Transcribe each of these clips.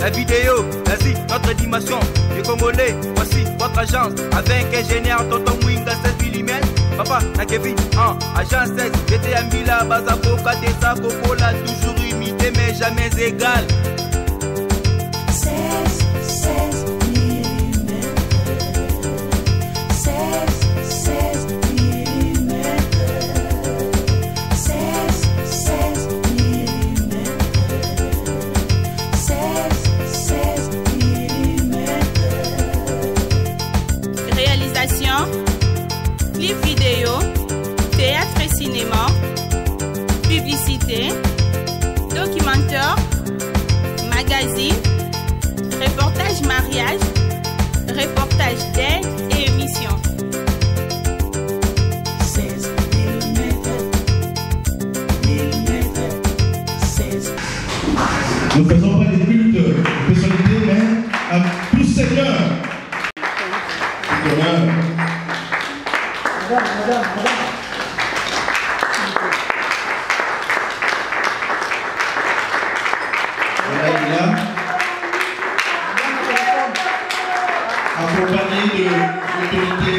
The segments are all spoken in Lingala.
la vidéo, vas-y, notre dimension. Les Congolais, voici votre agence. Avec ingénieur Tonton Mwinga 16 mm. Papa, na Kevin, agence 16. J'étais à Mila, Bazako, Katesa, Kokola, toujours imité mais jamais égal. 16 mm. 16 mm. 16 mm. 16 mm. Réalisation, clip vidéo, théâtre et cinéma, publicité, documentaire, magazine, reportage mariage, reportage d'aide et émission. 16 mm. 16. Nous ne faisons pas des cultes de personnalité, mais à tout Seigneur. Madame. Accompagné de l'autorité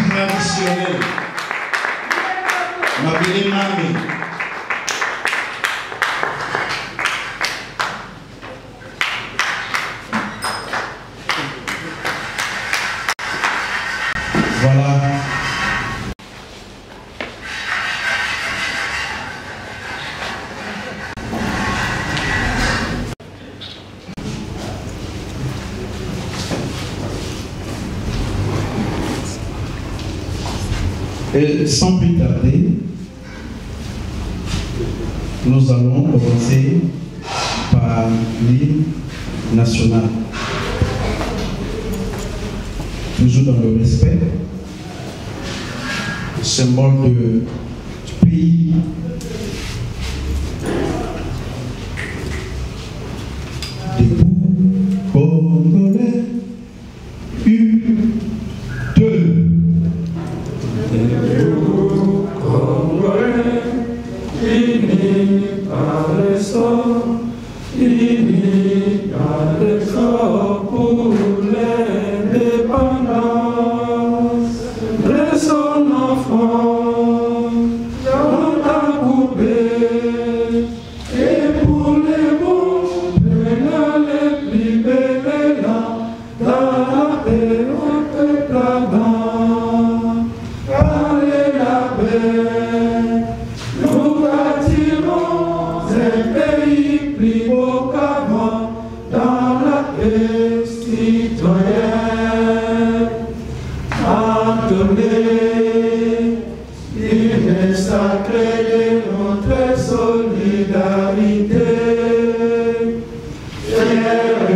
traditionnelle, Mabélé Mamé. Voilà. Et sans plus tarder, nous allons commencer par l'hymne national. Toujours dans le respect, symbole du pays. Debout, Congolais, U2. Debout, Congolais, unis par le sang, unis par l'effort pour l'indépendance de son enfant, dans la poubelle, et pour les bons, prenons les plus belles là, dans la paix, on peut là-dedans, allez la paix, nous bâtirons un pays plus beau qu'avant, dans la paix citoyenne. Attendez, l'hymne sacré de notre solidarité,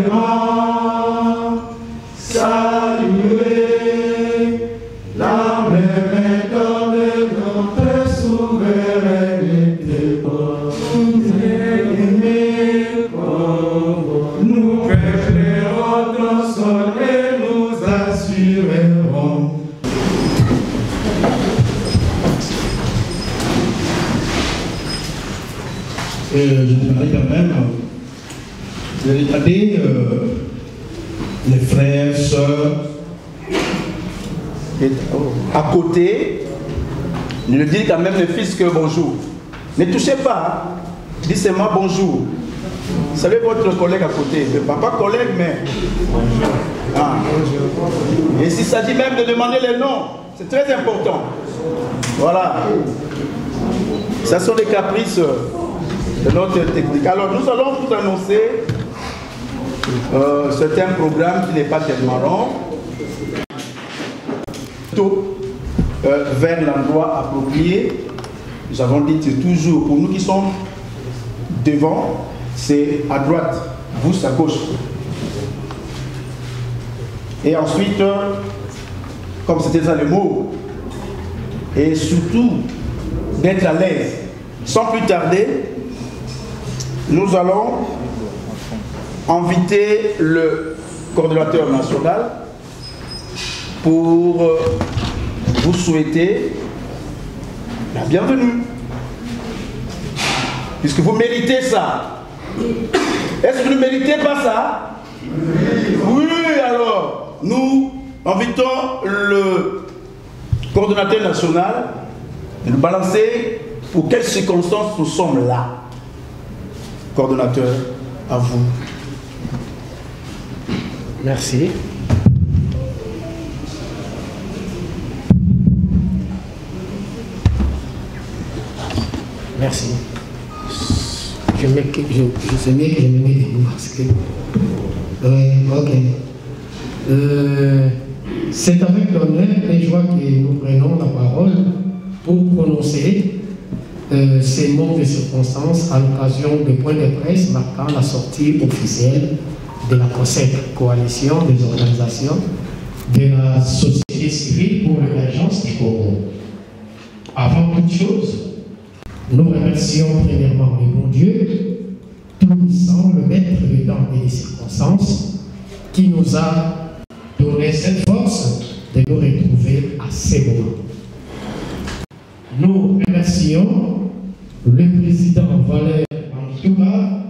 fièrement saluer la main d'or de notre souveraineté. Nous préférons nos sols et nous assurerons. Je demanderai quand même de regarder les frères, sœurs. À côté, ne le dites quand même le fils que bonjour. Ne touchez pas, dites seulement bonjour. Salut votre collègue à côté, pas collègue mais... Ah. Et s'il s'agit même de demander les noms, c'est très important. Voilà. Ça sont les caprices de notre technique. Alors nous allons vous annoncer c'est un programme qui n'est pas tellement long. Plutôt vers l'endroit approprié. Nous avons dit c'est toujours pour nous qui sommes devant, c'est à droite, vous à gauche. Et ensuite, comme c'était ça le mot, et surtout d'être à l'aise. Sans plus tarder, nous allons inviter le coordonnateur national pour vous souhaiter la bienvenue. Puisque vous méritez ça. Est-ce que vous ne méritez pas ça? Oui, alors, nous invitons le coordonnateur national de nous balancer pour quelles circonstances nous sommes là. Coordonnateur, à vous. Merci. Merci. Je sais que je me mets debout parce que... ok. C'est avec l'honneur et joie que nous prenons la parole pour prononcer ces mots de circonstance à l'occasion du point de presse marquant la sortie officielle de la COSEC, Coalition des organisations de la société civile pour l'émergence du Congo. Avant toute chose, nous remercions premièrement le bon Dieu, tout-puissant, le maître du temps et des circonstances, qui nous a donné cette force de nous retrouver à ces moments. Nous remercions le président Valère Mantouma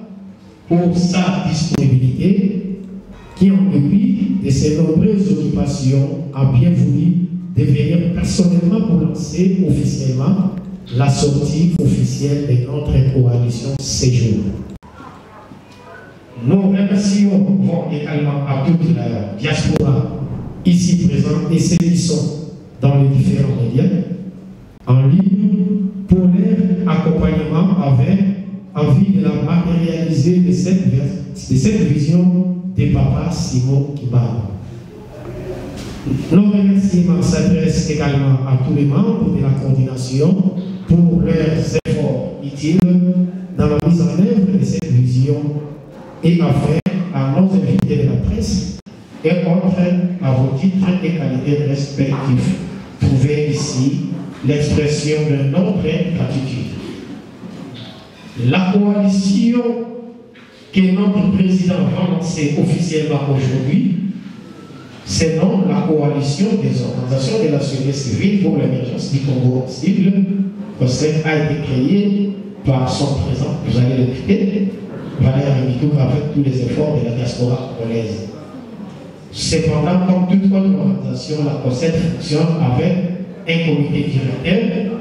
pour sa disponibilité, qui en dépit de ses nombreuses occupations a bien voulu devenir personnellement pour lancer officiellement la sortie officielle de notre coalition Séjour. Nous remercions également à toute la diaspora ici présente et ceux qui sont dans les différents médias en ligne pour leur accompagnement avec envie de la matérialiser de cette vision de Papa Simon Kibaba. Nos remerciements s'adressent également à tous les membres de la coordination pour leurs efforts utiles dans la mise en œuvre de cette vision et enfin à nos invités de la presse et autres à vos titres et qualités respectifs. Trouvez ici l'expression de notre gratitude. La coalition que notre président va lancer officiellement aujourd'hui, c'est non la coalition des organisations de la société civile pour l'émergence du Congo cible. COSEC a été créé par son président, vous allez l'écouter, Valère Mitou, avec tous les efforts de la diaspora congolaise. Cependant, comme toute autre organisation, la COSEC fonctionne avec un comité directeur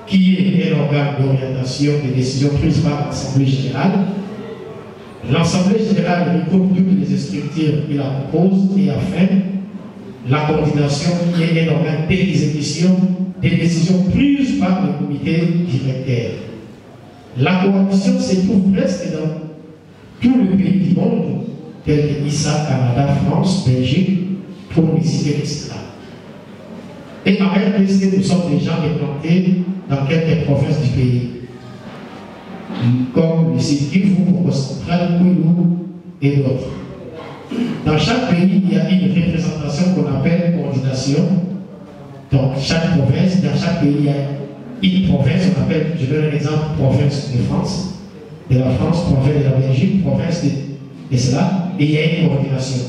qui est un organe d'orientation des décisions prises par l'Assemblée générale. L'Assemblée générale regroupe toutes les structures qui la composent et enfin la coordination qui est un organe d'exécution des décisions prises par le comité directeur. La coalition se trouve presque dans tous les pays du monde, tels que ISA, Canada, France, Belgique, pour ne citer que cela. Et en RDC, nous sommes déjà implantés dans quelques provinces du pays, comme le sud Kivu, Congo central, Kwilu et d'autres. Dans chaque pays, il y a une représentation qu'on appelle coordination. Donc, chaque province, dans chaque pays, il y a une province, on appelle, je donne un exemple, province de France, de la France, province de la Belgique, province de cela, et il y a une coordination.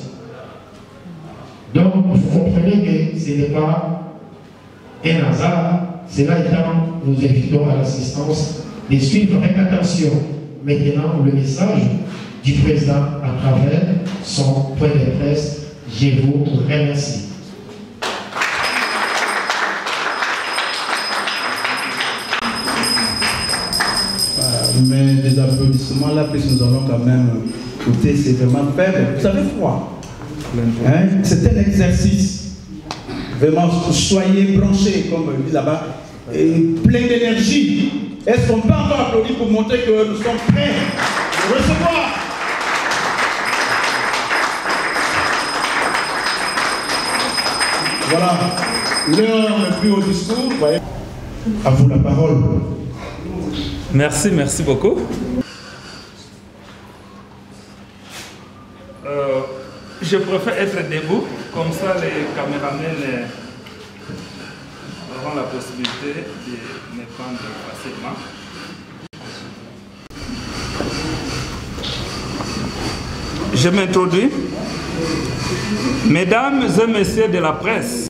Donc, vous comprenez que ce n'est pas un hasard, cela étant, nous invitons à l'assistance de suivre avec attention maintenant le message du président à travers son point de presse. Je vous remercie. Mais des applaudissements là, puisque nous allons quand même écouter, c'est vraiment faible. Vous avez froid. Hein? C'est un exercice. Vraiment, soyez branchés, comme on dit là-bas, plein d'énergie. Est-ce qu'on peut encore applaudir pour montrer que nous sommes prêts de recevoir? Voilà, l'heure n'est plus au discours. Voyez. À vous la parole. Merci beaucoup. Je préfère être debout, comme ça les caméramans auront la possibilité de me prendre facilement. Je m'introduis. Mesdames et messieurs de la presse,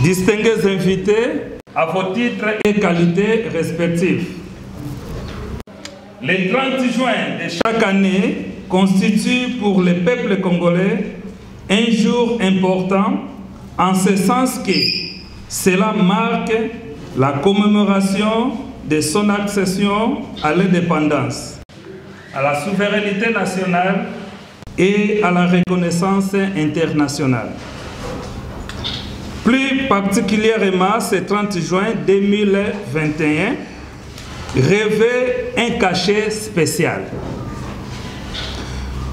distingués invités à vos titres et qualités respectifs. Le 30 juin de chaque année constitue pour le peuple congolais un jour important en ce sens que cela marque la commémoration de son accession à l'indépendance, à la souveraineté nationale et à la reconnaissance internationale. Plus particulièrement, ce 30 juin 2021 revêt un cachet spécial.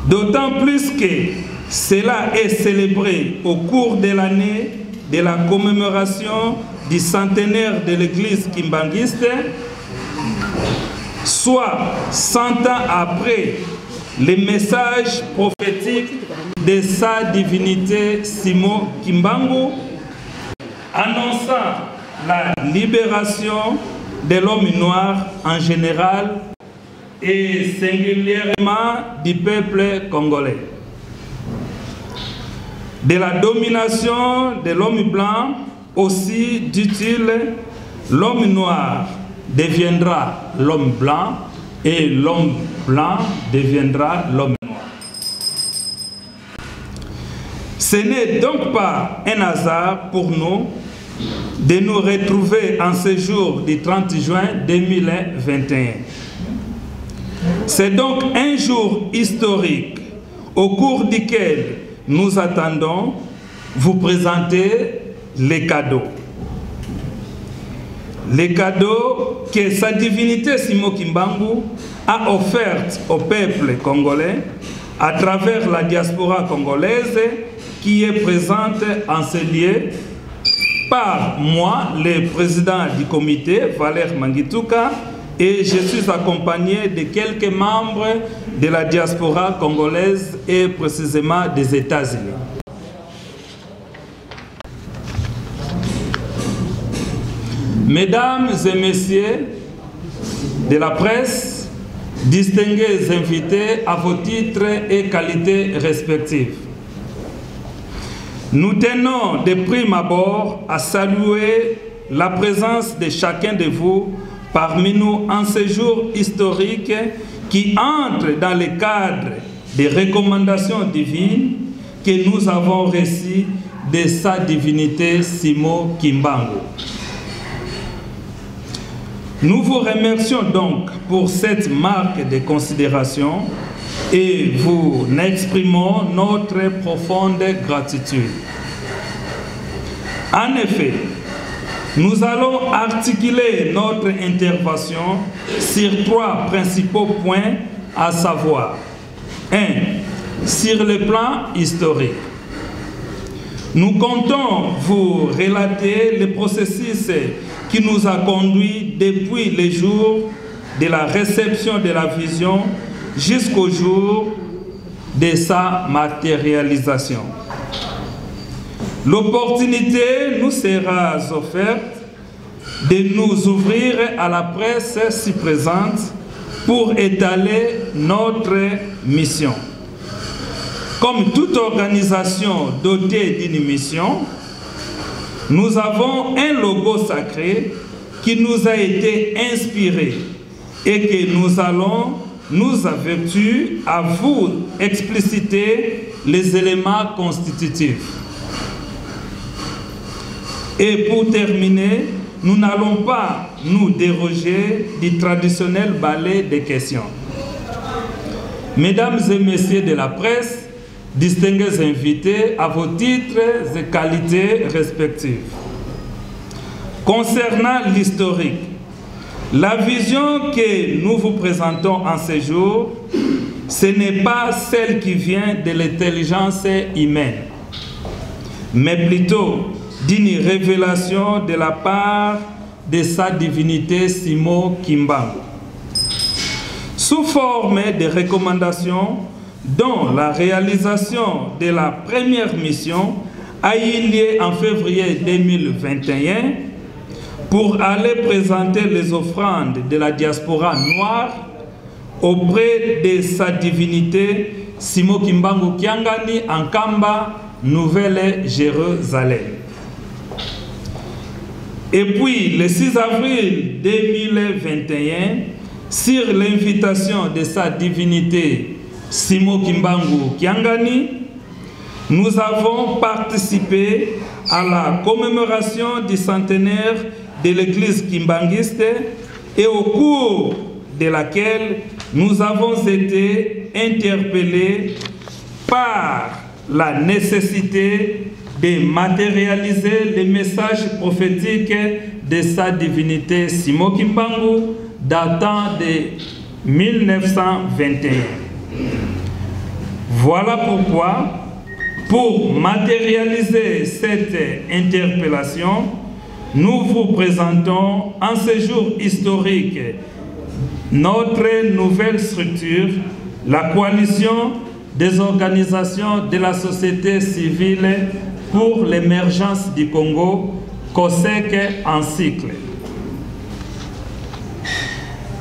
D'autant plus que cela est célébré au cours de l'année de la commémoration du centenaire de l'église kimbanguiste, soit 100 ans après le message prophétique de sa divinité Simon Kimbangu, annonçant la libération de l'homme noir en général et singulièrement du peuple congolais. De la domination de l'homme blanc, aussi, dit-il, l'homme noir deviendra l'homme blanc et l'homme blanc deviendra l'homme noir. Ce n'est donc pas un hasard pour nous de nous retrouver en ce jour du 30 juin 2021. C'est donc un jour historique au cours duquel nous attendons vous présenter les cadeaux. Les cadeaux que sa divinité Simon Kimbangu a offerts au peuple congolais à travers la diaspora congolaise qui est présente en ce lieu par moi, le président du comité, Valère Mangituka, et je suis accompagné de quelques membres de la diaspora congolaise et précisément des États-Unis. Mesdames et messieurs de la presse, distingués invités à vos titres et qualités respectives, nous tenons de prime abord à saluer la présence de chacun de vous parmi nous en ce jour historique qui entre dans le cadre des recommandations divines que nous avons reçues de sa divinité Simon Kimbangu. Nous vous remercions donc pour cette marque de considération et vous exprimons notre profonde gratitude. En effet, nous allons articuler notre intervention sur 3 principaux points, à savoir 1. Sur le plan historique. Nous comptons vous relater le processus qui nous a conduits depuis le jour de la réception de la vision jusqu'au jour de sa matérialisation. L'opportunité nous sera offerte de nous ouvrir à la presse si présente pour étaler notre mission. Comme toute organisation dotée d'une mission, nous avons un logo sacré qui nous a été inspiré et que nous allons nous avertir à vous expliciter les éléments constitutifs. Et pour terminer, nous n'allons pas nous déroger du traditionnel balai des questions. Mesdames et messieurs de la presse, distingués invités à vos titres et qualités respectives. Concernant l'historique, la vision que nous vous présentons en ce jour, ce n'est pas celle qui vient de l'intelligence humaine, mais plutôt d'une révélation de la part de sa divinité Simon Kimbangu. Sous forme de recommandations dont la réalisation de la première mission a eu lieu en février 2021 pour aller présenter les offrandes de la diaspora noire auprès de sa divinité Simon Kimbangu Kiangani en Kamba, Nouvelle-Jérusalem. Et puis, le 6 avril 2021, sur l'invitation de sa divinité Simo Kimbangu Kiangani, nous avons participé à la commémoration du centenaire de l'église kimbanguiste et au cours de laquelle nous avons été interpellés par la nécessité de matérialiser les messages prophétiques de sa divinité Simo Kimbangu datant de 1921. Voilà pourquoi, pour matérialiser cette interpellation, nous vous présentons en ce jour historique notre nouvelle structure, la coalition des organisations de la société civile pour l'émergence du Congo, COSEC en cycle,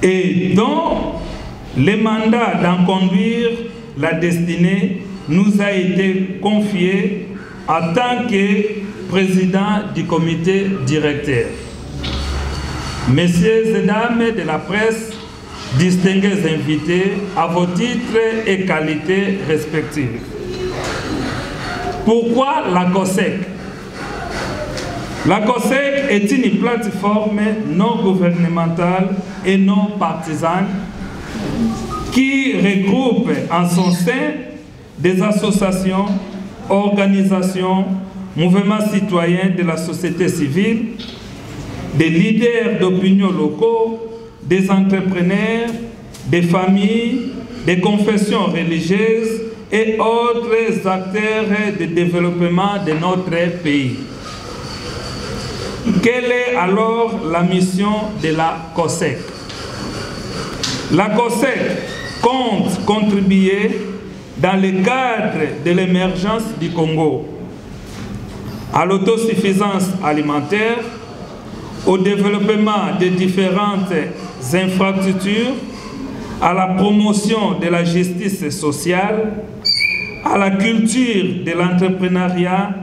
et dont le mandat d'en conduire la destinée nous a été confié en tant que président du comité directeur. Messieurs et dames de la presse, distingués invités à vos titres et qualités respectives. Pourquoi la COSEC? La COSEC est une plateforme non gouvernementale et non partisane qui regroupe en son sein des associations, organisations, mouvements citoyens de la société civile, des leaders d'opinion locaux, des entrepreneurs, des familles, des confessions religieuses et autres acteurs de développement de notre pays. Quelle est alors la mission de la COSEC? La COSEC compte contribuer dans le cadre de l'émergence du Congo à l'autosuffisance alimentaire, au développement de différentes infrastructures, à la promotion de la justice sociale, à la culture de l'entrepreneuriat,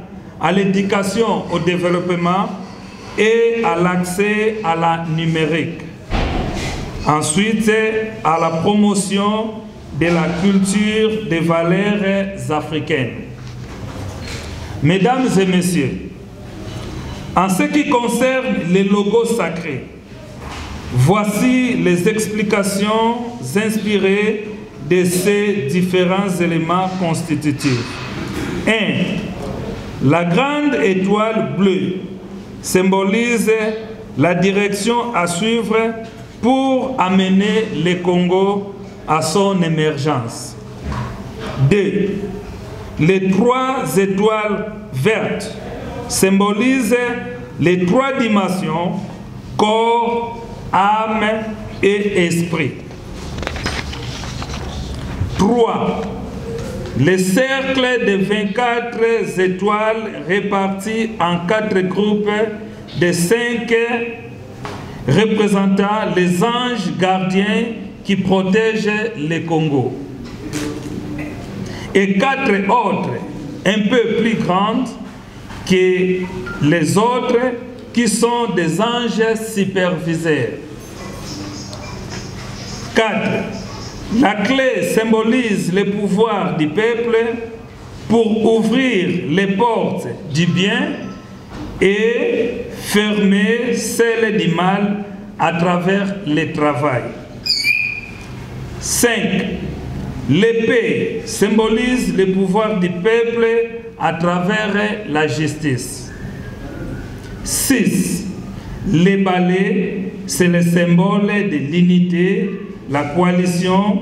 à l'éducation au développement et à l'accès à la numérique. Ensuite, à la promotion de la culture des valeurs africaines. Mesdames et messieurs, en ce qui concerne les logos sacrés, voici les explications inspirées de ces différents éléments constitutifs. 1. La grande étoile bleue symbolise la direction à suivre pour amener le Congo à son émergence. 2. Les 3 étoiles vertes symbolisent les 3 dimensions, corps, âme et esprit. 3. Les cercles de 24 étoiles répartis en 4 groupes de 5 représentant les anges gardiens qui protègent le Congo. Et 4 autres, un peu plus grandes que les autres, qui sont des anges superviseurs. 4. La clé symbolise le pouvoir du peuple pour ouvrir les portes du bien et fermer celles du mal à travers le travail. 5. L'épée symbolise le pouvoir du peuple à travers la justice. 6. Les balais, c'est le symbole de l'unité, la coalition,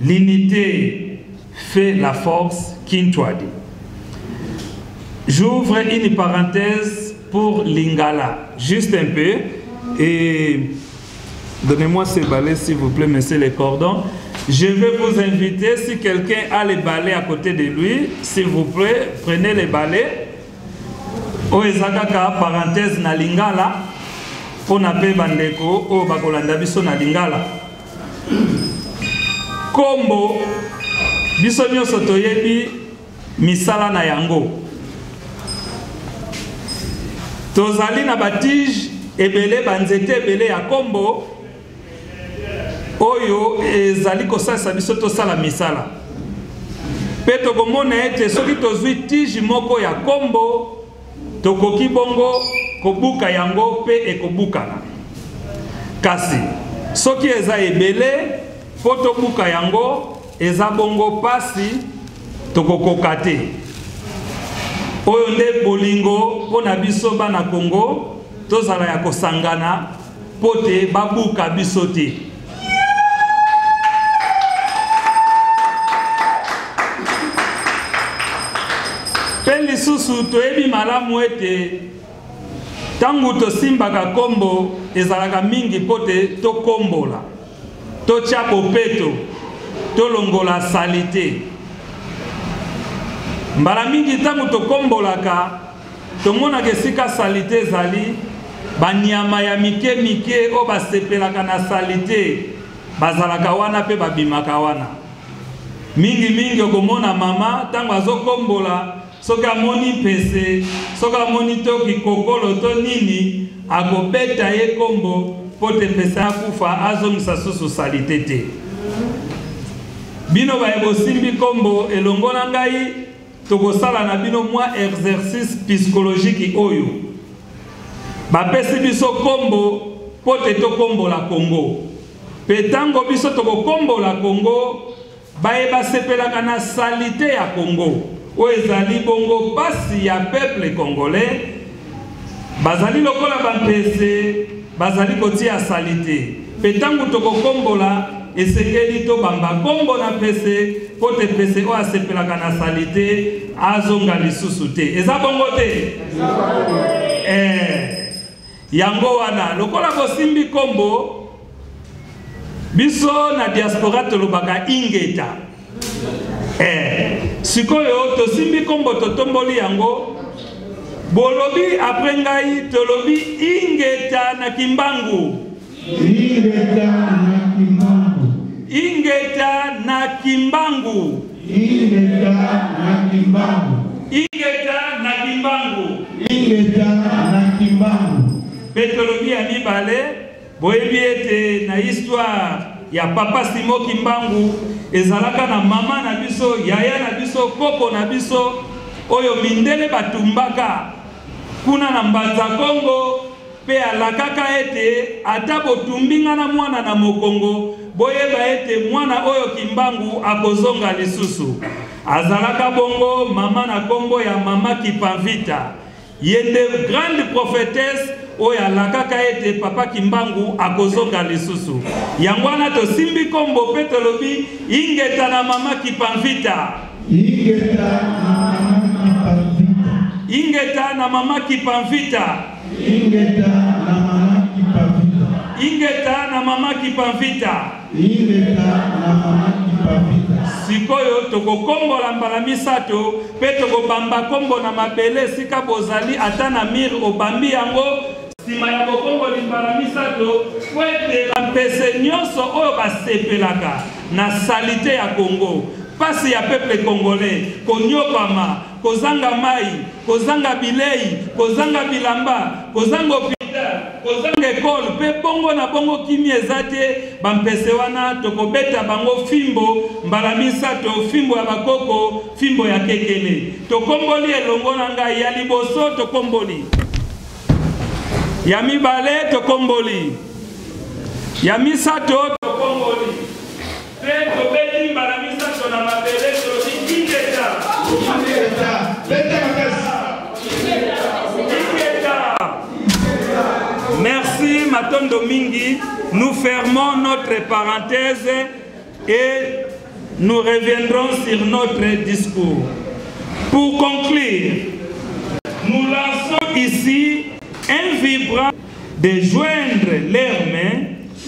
l'unité fait la force, Kintwadi. J'ouvre une parenthèse pour Lingala, juste un peu, et donnez-moi ces balais s'il vous plaît, messieurs les cordons. Je vais vous inviter, si quelqu'un a les balais à côté de lui, s'il vous plaît, prenez les balais. Oezakaka parenthèse na Lingala, pour nape bandeko, o bakolanda biso na Lingala. Kombo, biso nyonso toyebi misala na yango. Tozali na batige ebele banzete ebele ya kombo oyo ezali kosalisa biso tosala misala mpe tokomona ete soki tozwi tige moko ya kombo tokoki bongo kobuka yango mpe ekobukana kasi soki eza ebele mpo tobuka yango eza bongo pasi tokokoka te oyo nde bolingo mpo na biso bana Kongo tozala ya kosangana mpo te babuka biso te. Mpe lisusu toyebi malamu ete ntango tosimbaka kombo ezalaka mingi mpo te tokombola totya bopeto tolongola salite. Mbala mingi ntango tokombolaka tomonaka esika salite ezali banyama ya mike mike o basepelaka na salite bazalaka wana mpe babimaka wana. Mingi okomona mama ntango azokombola soki amoni pese soki amoni toki kokolo to nini akobeta ye kombo mpo te pese akufa azongisa susu salite te. Bino baye bosimbi kombo elongo na ngai tokosala na bino mwa exercice psychologique oyo bapesi biso kombo mpo te tokombola Kongo mpe ntango biso tokokombola Kongo bayeba sepelaka na salite ya Kongo oyo ezali bongo pasi ya peuple congolais bazali lokola bampese bazali kotia salite mpe ntango tokokombola esekeli tobamba kombo na pese mpo te pese oyo asepelaka na salite azonga lisusu te. Eza bongo te? Yango wana lokola bosimbi kombo biso na diaspora tolobaka ingeta. Sikoyo tosimbi kombo totomboli yango bolobi apres ngai tolobi ingeta na Kimbangu. Ingeta na Kimbangu. Ingeta na Kimbangu. Ingeta na Kimbangu. Ingeta na Kimbangu. Ingeta na Kimbangu. Petolobi ya mibale boyebi ete na histoire ya papa Simo Kimbangu ezalaka na mama na biso yaya na biso koko na biso oyo mindele batumbaka kuna na Mbanza Kongo pe alakaka ete ata botumbinga na mwana na mokongo boyeba ete mwana oyo Kimbangu akozonga lisusu. Azalaka bongo mama na kombo ya mama Kipavita yende grande prophétesse oyo alakaka ete papa Kimbangu akozonga lisusu. Yango wana tosimbi kombo pe tolobi ingeta na mama Kipavita. Ingeta na mama Kipavita. Ingeta na mama Kipavita. Ingeta na mama Kipavita. Ingeta na mama Kipavita. Ingeta na mama Kipavita. Sikoyo tokokombola mbala misato pe tokobamba kombo na mabele sika bozali ata na mir obambi yango sima ya kokomboli mbala misato kwete bampese nyonso oyo basepelaka na salite ya Kongo pasi ya peuple congolais konyokama kozanga mai kozanga bilei kozanga bilamba kozanga hôpital kozanga école pe bongo na bongo kimi ezate bampese wana tokobeta bango fimbo mbala misato fimbo ya bakoko fimbo ya kekele tokomboli elongo na ngai ya liboso tokomboli ya mibale tokomboli ya misato tokomboli pe tobeti mbala misato na mabele tolobi ingeta. Merci Matondo Mingi. Nous fermons notre parenthèse et nous reviendrons sur notre discours. Pour conclure, nous lançons ici un vibrant de joindre leurs mains,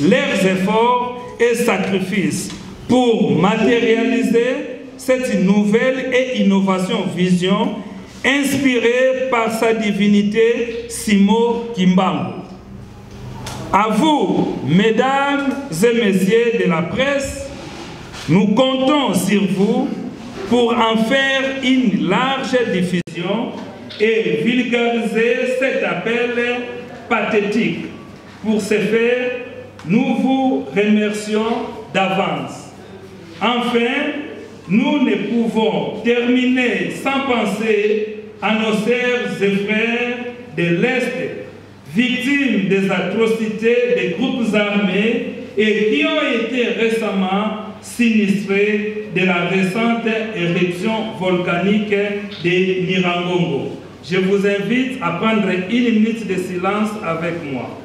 leurs efforts et sacrifices pour matérialiser cette nouvelle et innovation vision inspirée par sa divinité Simo Kimbangu. À vous, mesdames et messieurs de la presse, nous comptons sur vous pour en faire une large diffusion et vulgariser cet appel pathétique. Pour ce faire, nous vous remercions d'avance. Enfin, nous ne pouvons terminer sans penser à nos sœurs et frères de l'Est, victimes des atrocités des groupes armés et qui ont été récemment sinistrés de la récente éruption volcanique de Nyiragongo. Je vous invite à prendre une minute de silence avec moi.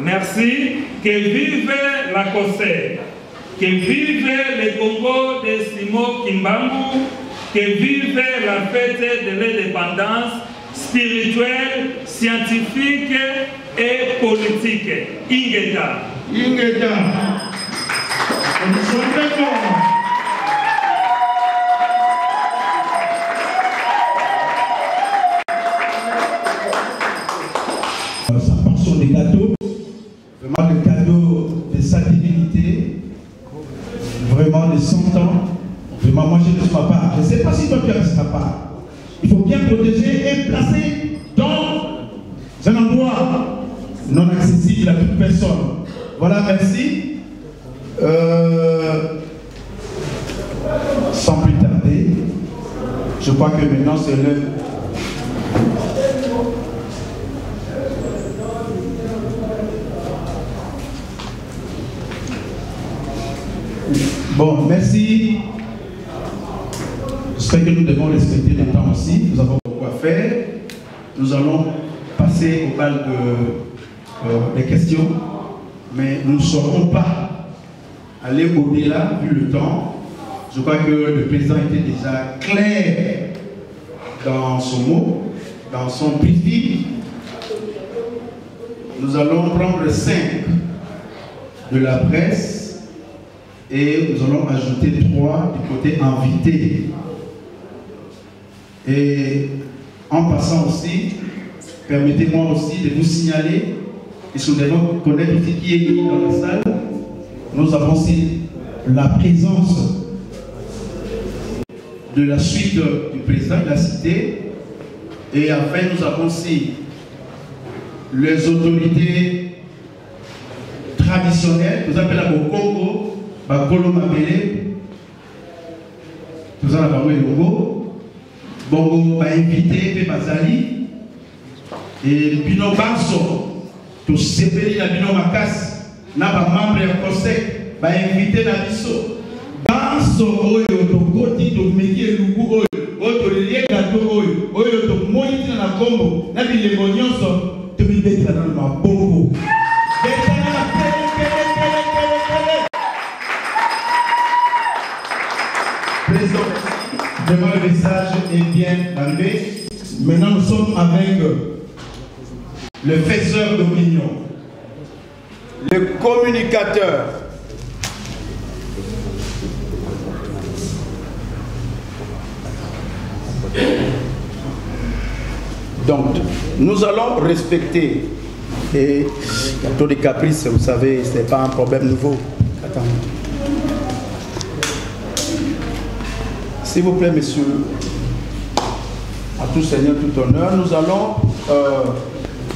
Merci, que vive la COSER, que vive le Congo de Simon Kimbangu, que vive la fête de l'indépendance spirituelle, scientifique et politique. Ingeta. Ingeta. Sa portion des gâteaux, vraiment le cadeau de sa divinité, vraiment de 100 ans, vraiment moi j'ai de sa part. Je ne sais pas si toi tu as de sa part. Il faut bien protéger et placer dans un endroit non accessible à toute personne. Voilà, merci. Sans plus tarder, je crois que maintenant c'est l'heure. Bon, merci. J'espère que nous devons respecter le temps aussi. Nous avons beaucoup à faire. Nous allons passer au bal des questions, mais nous ne saurons pas aller au-delà vu le temps. Je crois que le président était déjà clair dans son mot, dans son briefing. Nous allons prendre 5 de la presse et nous allons ajouter 3 du côté invité. Et en passant aussi, permettez-moi aussi de vous signaler, et si nous devons connaître aussi qui est dans la salle, nous avons aussi la présence de la suite du président de la cité, et enfin nous avons aussi les autorités traditionnelles, nous appelons au Congo, Bakolo Mabele, nous avons le Congo, Bongo va inviter Bazali et Bino Banso, tout sepeli la Bino Makas, n'a pas membre de conseil, va inviter la Bisso. Banso, oyo, to koti, to meki lugu oyo, oyo, to liye gato oyo, oyo, to moiti na kombo, na bile monyonso, to mi beti na mabongo. Vraiment, le message est bien arrivé. Maintenant, nous sommes avec le faiseur d'opinion, le communicateur. Donc, nous allons respecter. Et il y a tous les caprices, vous savez, ce n'est pas un problème nouveau. Attends. S'il vous plaît, messieurs, à tout seigneur, tout honneur, nous allons,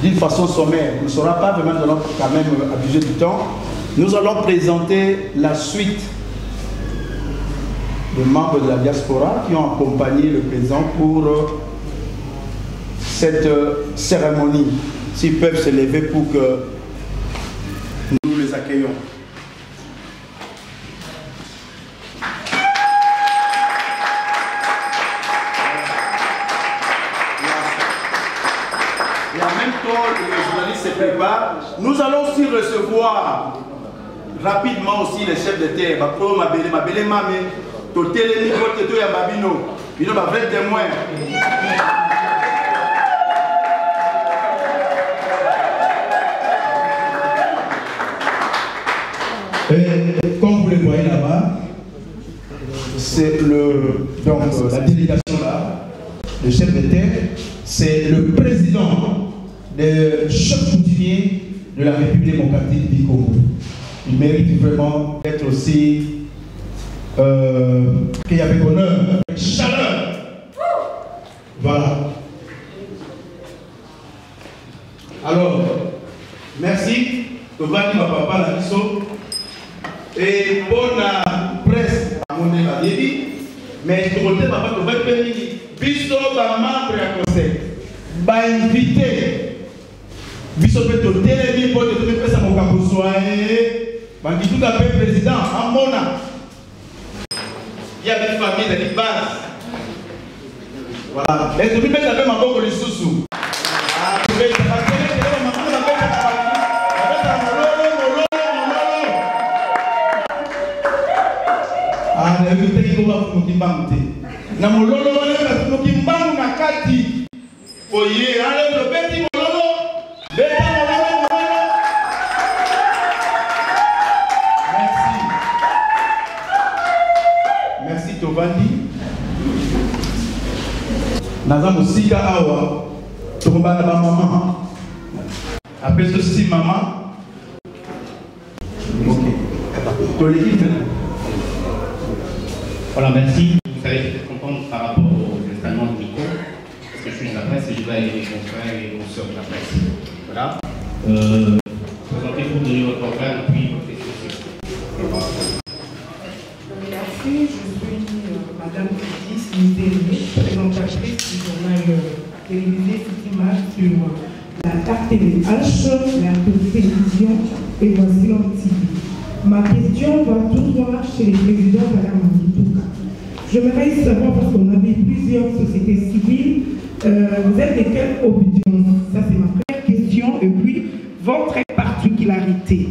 d'une façon sommaire, il ne sera pas vraiment, nous allons quand même abuser du temps, nous allons présenter la suite des membres de la diaspora qui ont accompagné le président pour cette cérémonie. S'ils peuvent se lever pour que nous les accueillions. Nous allons aussi recevoir rapidement aussi les chefs de terre. Mabele Mame, Totele Nico Teto ya Babino. Bino va vrai témoin. Comme vous le voyez là-bas, c'est la délégation là, le chef de terre, c'est le président des chefs coutumiers de la République démocratique du Congo. Il mérite vraiment d'être aussi qu'il y avait honneur, avec chaleur. Voilà. Alors, merci. Tu vas dire à papa la mission. Et pour la presse, à mon avis, mais tu vas dire papa, tu vas dire biso ba membre du conseil. Ba invité. Biso peut te téléviser pour te faire ça mon capo soirée. Ba qui tout appelle président à Mona. Il y a une famille de base. Voilà. Et tu peux mettre avec ma boque les sous-sous. Ah, tu peux na mololo wana na mokimbangu na kati foyer ale beti mololo beta mololo. Merci Tovandi. Naza musika awa tokombana ba mama après ceci maman. OK. Voilà, merci. Vous savez, je suis très content par rapport au installation du micro, parce que je suis de la presse et je dois aider mon frère et mon soeur de la presse. Voilà. Présentez-vous, donnez votre organe, puis votre question. Merci, je suis Madame Félice Mitterrand, présentatrice du journal télévisé Citima sur la RTVH, la télévision et Voici TV. Ma question va tout droit chez les présidents de la Manditouka. J'aimerais savoir, parce qu'on avait plusieurs sociétés civiles, vous êtes de quelle obédience? Ça, c'est ma première question. Et puis, votre particularité.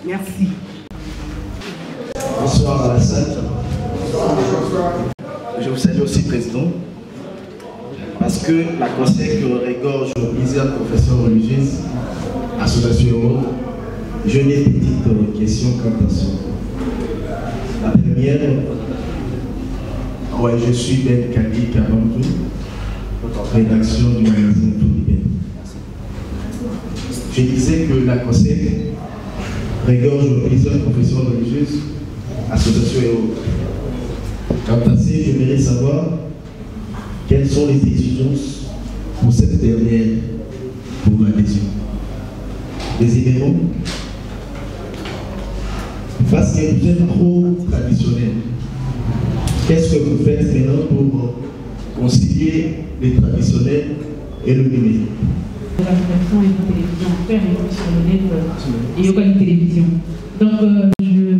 Merci. Bonsoir à la salle. Je vous salue aussi, Président. Parce que la conseil que regorge plusieurs confessions religieuses, associations et autres, je n'ai petites questions quant à ça. La première, ouais, je suis Ben Kadi Kabantou, rédaction du magazine Tout Libé. Je disais que la conseil regorge plusieurs confessions religieuses, associations et autres. Quant à ça, j'aimerais savoir quelles sont les exigences pour cette dernière pour l'adhésion. Deuxièmement, parce que vous êtes trop traditionnel, qu'est-ce que vous faites maintenant pour concilier les traditionnels et le numérique? La création et la télévision, faire sur le net et yoga et télévision. Donc,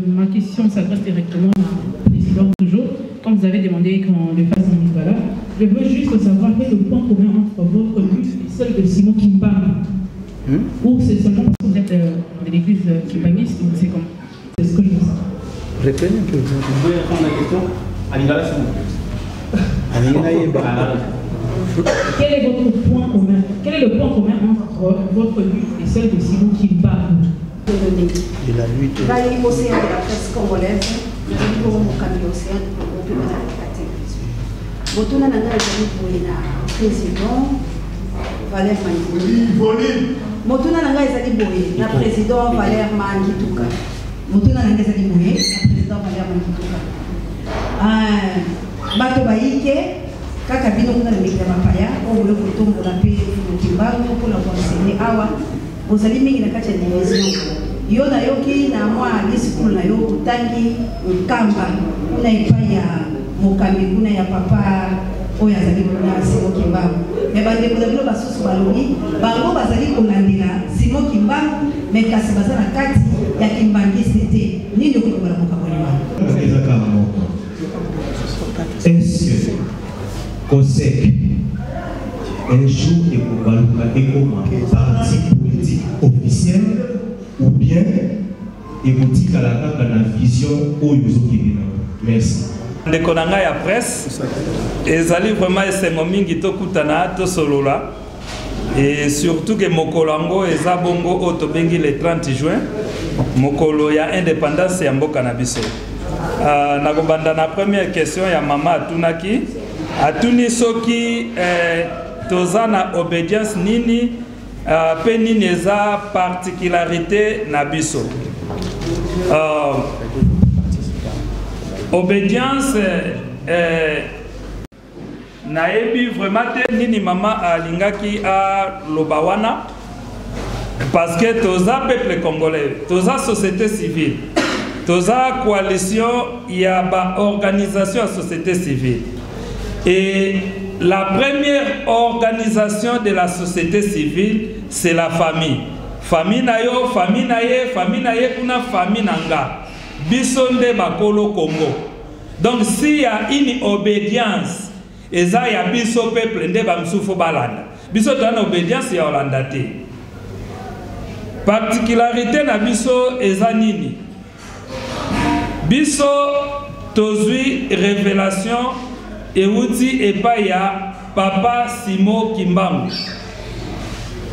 ma question s'adresse directement au président toujours. Quand vous avez demandé qu'on le fasse en Nicolas, je veux juste savoir quel est le point commun entre votre but et celle de Simon Kimbang. Ou c'est seulement parce que vous êtes de l'église kimbangiste, ou c'est comment? C'est ce que je veux savoir. Répétez un peu. Vous pouvez répondre à la question à Nicolas, s'il vous plaît. Quel est votre point commun? Quel est le point commun entre votre lutte et celle de Simon Kimbang? De la lutte. Bali océan de la presse congolaise, nous avons un océan pour la télévision. Botuna nanga ezali boye na président Valère Mangituka. Botuna nanga ezali boye na président Valère Mangituka. Botuna nanga ezali boye na président Valère Mangituka. Bato baike kaka bino kuna ndeke mapaya o le kotombo na pe Kimbangu pour la conseiller awa ozali mingi na kati ya division. Yo na yoki na mwa discours na yo utangi ukamba kuna epai ya mokambi kuna ya papa oyo azali kuna Simon Kimbangu. Me bandeko na bino basusu balobi bango bazali kolandela Simon Kimbangu me kasi baza na kati ya kimbangiste te. Nini okoloba na mokambi wana? Est-ce que COSEC un jour est pour un parti politique officiel ou bien écouter à la vision au Yuzokibina? Merci. ndeko na ngai ya presse ezali vraiment esengo mingi tokutana tosolola et surtout que mokolo yango eza bongo oyo tobengi le 30 juin mokolo ya indépendance ya mboka na biso. Nakobanda na première question ya mama atunaki atuni soki toza na obédience nini pe nini eza particularité na biso. obédience naebi vraiment te nini mama alingaki a lobawana parce que toza peuple congolais, toza société civile, toza coalition, il y a ba organisation à société civile. Et la première organisation de la société civile, c'est la famille. Famille na yo, famille na ye, kuna famille nanga. Bisonde bakolo Congo. Donc s'il y a une obédience, et ça y a biso peuple nde bamsufo balanda. Biso tana obédience ya Holanda te. Particularité na biso eza nini? Biso tozui révélation euti epaya Papa Simo Kimbangu.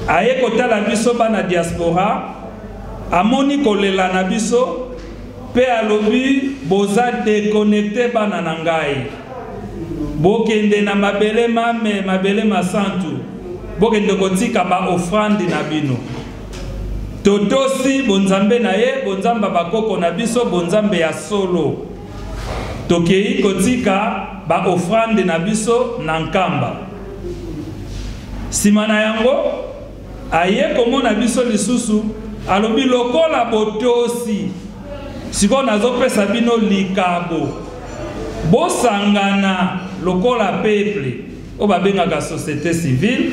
Aye kotala biso bana diaspora, amoni kolela na biso, pe alobi boza déconnecté bana nangai. Bokende na mabele mame, mabele masantu. Bokende kotika ba offrande na bino. Totosi bonzambe na ye, bonzamba bakoko na biso, bonzambe ya solo. Tokei kotika ba offrande na biso na nkamba. Simana yango, aye komona biso lisusu, alobi lokola botosi. Siko nazopesa bino likabo. Bosangana lokola peuple, obabengaka société civile.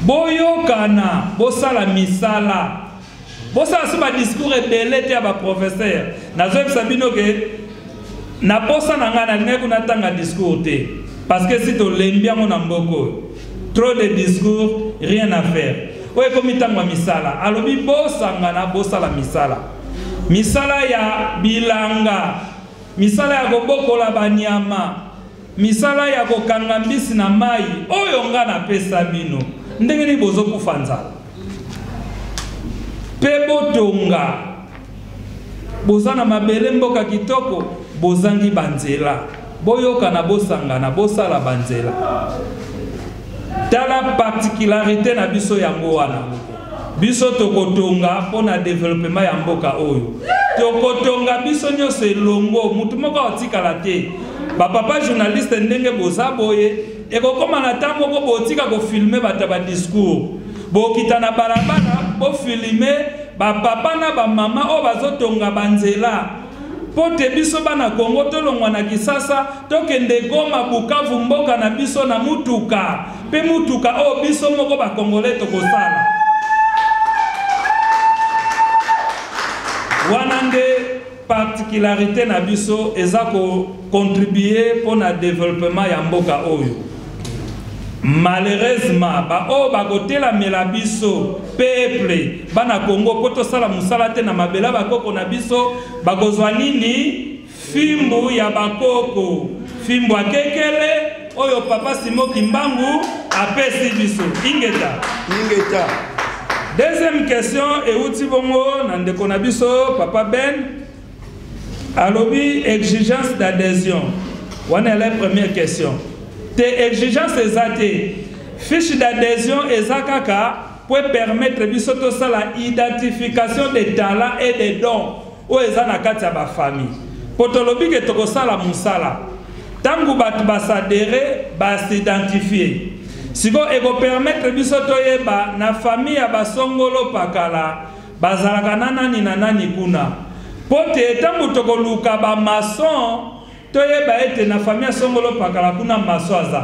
Boyokana, bosala misala. Bosala suba discours ebele te ba professeur. Nazopesa bino ke na posa nanga na linga kuna tanga discours te. Parce que si to lembia mona mboko, trop de discours, rien à faire. Oye komi tangwa misala, alobi bosangana bosala misala. Misala ya bilanga, misala ya kobokola banyama, misala ya kokanga mbisi na mai, oyo nga na pesa bino. Ndenge ni bozo kufanzala. Pe botonga, bozana mabele mboka kitoko, bozangi banzela. Boyoka na bosangana, bosala banzela. Tala particularité na biso yango wana. Biso tokotonga pona développement ya mboka oyo. Tokotonga biso nyose longo, mutu moko otikala te. Ba papa journaliste ndenge boza boye, ekokoma na tango ko botika ko filmer bata ba discours. Bo kitana barabara, bo filmer ba papa na ba mama o bazotonga banzela. Pote biso bana Congo tolongwa na Kisasa, tokende Goma Bukavu mboka na biso na mutuka. Pe mutuka o biso moko ba Congolais tokosala. Wanande particularité na biso ezako contribuer pour na développement ya mboka oyo. Malheureusement ba o bakotela mela biso peuple bana Congo poto sala musala te na mabela bakoko na biso bakozwa nini fimbu ya bakoko fimbu akekele oyo Papa Simo Kimbangu apesi biso ingeta. Deuxième question euti bongo na ndeko na biso Papa Ben alobi exigence d'adhésion. Wana la première question. Tes exigences ezate fiche d'adhésion ezakaka pour permettre biso to sala identification des talents et des dons o ezana kati ya ba famille. Potolobi ke toko sala musala. Tangu batu basadere ba s'identifier. Siko ego permettre biso toyeba na famille ya basongolo pakala bazalaka nani na nani kuna. Pote tangu tokoluka ba maçon toyeba ete na famille songolo pakala kuna maçon aza.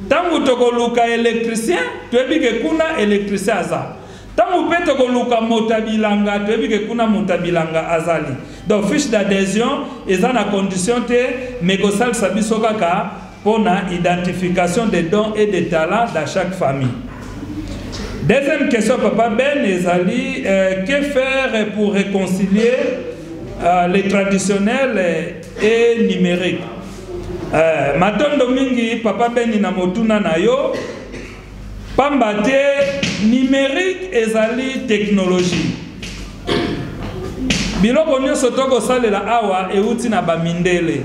Tangu tokoluka électricien toyebi ke kuna électricien aza. Tangu pe tokoluka motabilanga toyebi ke kuna motabilanga azali. Donc fiche d'adhésion eza na condition te mais ko salisa biso kaka pour la identification des dons et des talents dans chaque famille. Deuxième question, Papa Ben Ezali, que faire pour réconcilier les traditionnels et numériques? Matondo mingi, Papa Ben Inamotuna Nayo, Pambate numérique Ezali technologie. Biloko nyonso toko salela awa euti na bamindele.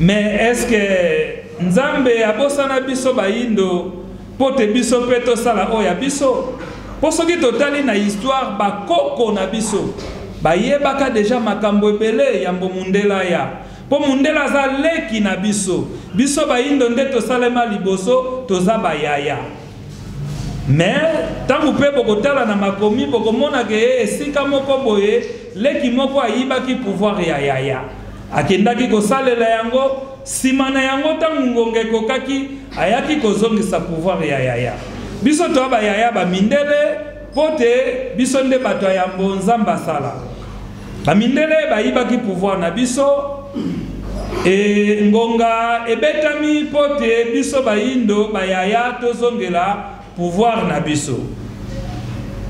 Mais est-ce que Nzambe abosana biso baindo pote biso peto sala oya biso? Pour ce qui totali na histoire bakoko na biso bayebaka déjà makambo ebele ya mundela ya po mundela za leki na biso biso bayindo nde tosalema liboso toza bayaya mais tangu pe bokotala na makomi bokomona ke esika moko boye leki moko ayibaki pouvoir ya yaya akendaki kosalela yango sima na yango tangu ngonga ekokaki ayaki kozongisa pouvoir ya yaya biso to bayaya bamindele pote biso nde bato ya mbonzambe asala bamindele bayibaki pouvoir na biso ngonga ebetami pote biso bayindo bayaya tozongela pouvoir na biso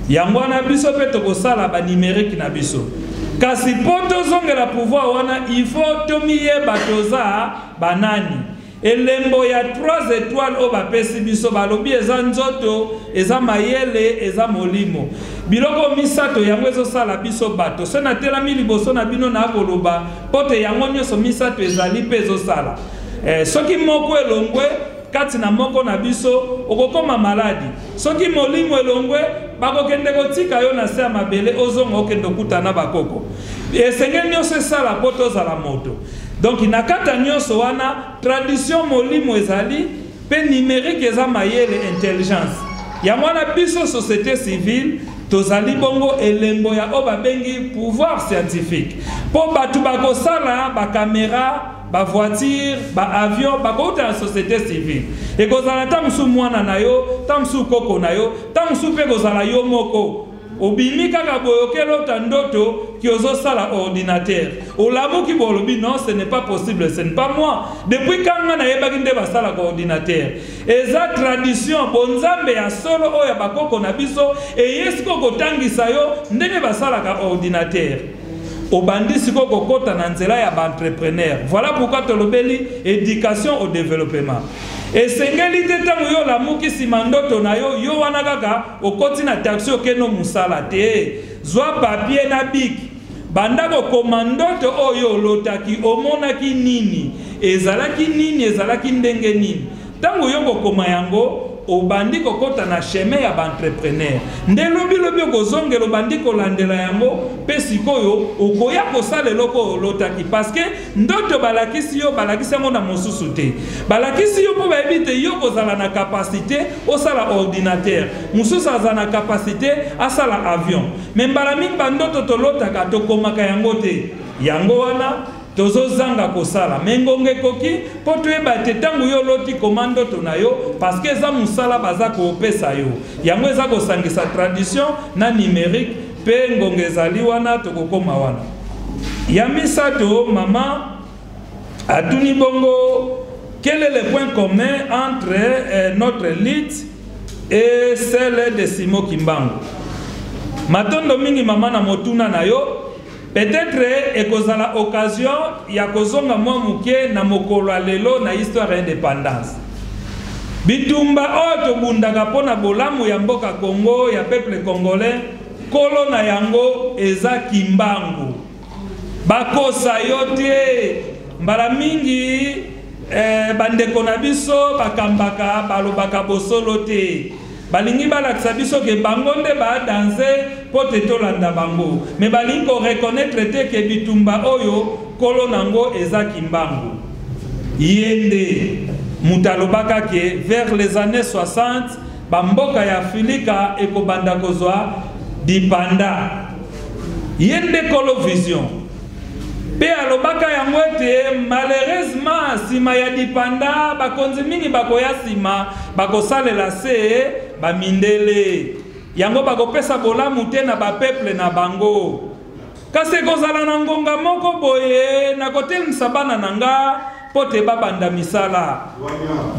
yango wana biso pe tokosala banumérique na biso kasi po tozongela pouvoir wana il faut tomiyeba toza banani elembo ya 3 étoiles o bapesi biso balobi eza nzoto eza mayele eza molimo biloko misato yango ezosala biso bato so natelami liboso na bino na koloba pote yango nyonso misato ezali mpe ezosala soki moko elongwe kati na moko na biso okokoma maladi soki molimo elongwe bakokende kotika yo na se ya mabele ozonga okende okutana bakoko esengeli nyonso esala po tozala moto donc na kata nyonso wana tradition molimo ezali pe numérique eza mayele intelligence yango wana biso société civile tozali bongo elembo ya o babengi pouvoir scientifique po bato bakosala bakamera bavoiture baavion bakouta na société civile ekozala ta mosu mwana na yo ta mosu koko na yo ta mosu mpe kozala yo moko obimi kaka boyokelota ndoto ki ozosala ordinateur olamuki bolobi non ce n'est pas possible ce n'est pas moi depuis kanga na yebaki nde basalaka ordinateur eza tradition bonzambe ya solo oyo bakoko na biso eyesi kokotangisa yo ndenge basalaka ordinateur obandi siko kokota na nzela ya ba-entrepreneur voilà pourquoi tolobeli éducation au développement esengeli te ntango yo olamuki nsima ndoto na yo yo wana kaka okoti na taxi okeno mosala te zwa papier na biki banda kokoma ndoto oyo olotaki omonaki nini ezalaki ndenge nini ntango yo kokoma yango obandi kokota na chemin ya ba-entrepreneur nde lobi okozongela obandi kolandela yango mpe sikoyo okoya kosala eloko olotaki parceke ndoto balakisi yango na mosusu te balakisi yo mpo bayebi te yo kozala na kapasité osala ordinateur mosusu aza na kapasité asala avion me mbala mingi bandoto tolotaka tokomaka yango te yango wana tozozanga kosala mengonge ekoki po toyeba te ntango yo oloti koma ndoto na yo parceke eza mosala baza kopesa yo yango eza kosangisa tradition na numérique mpe ngonge ezali wana tokokoma wana ya misato mama atuni bongo quel est le point commun entre notre lutte et celle de Simon Kimbangu matondo mingi mama na motuna na yo peut-être ekozala occasion ya kozonga mwa muke na mokolo lelo na histoire ya indépendance bitumba oyo tobundaka mpona bolamu ya mboka Congo ya peuple congolais kolo na yango eza Kimbangu bakosa yo te mbala mingi bandeko na biso bakambaka balobaka bosolo te balingi balakisa biso ke bango nde badanse po te tolanda bango me balingi koreconnaître te ke bitumba oyo kolo nango eza Kimbangu yende mutu alobaka ke vers les années 60 bamboka ya Afrika ekobanda kozwa dipanda yende kolo vision pe alobaka yango ete malheureusement sima ya dipanda bakonzi mingi bakoya sima bakosalela se bamindele yango bakopesa bolamu te na bapeuple na bango kasi ekozala na ngonga moko boye na kotelemisa bana na nga po te babanda misala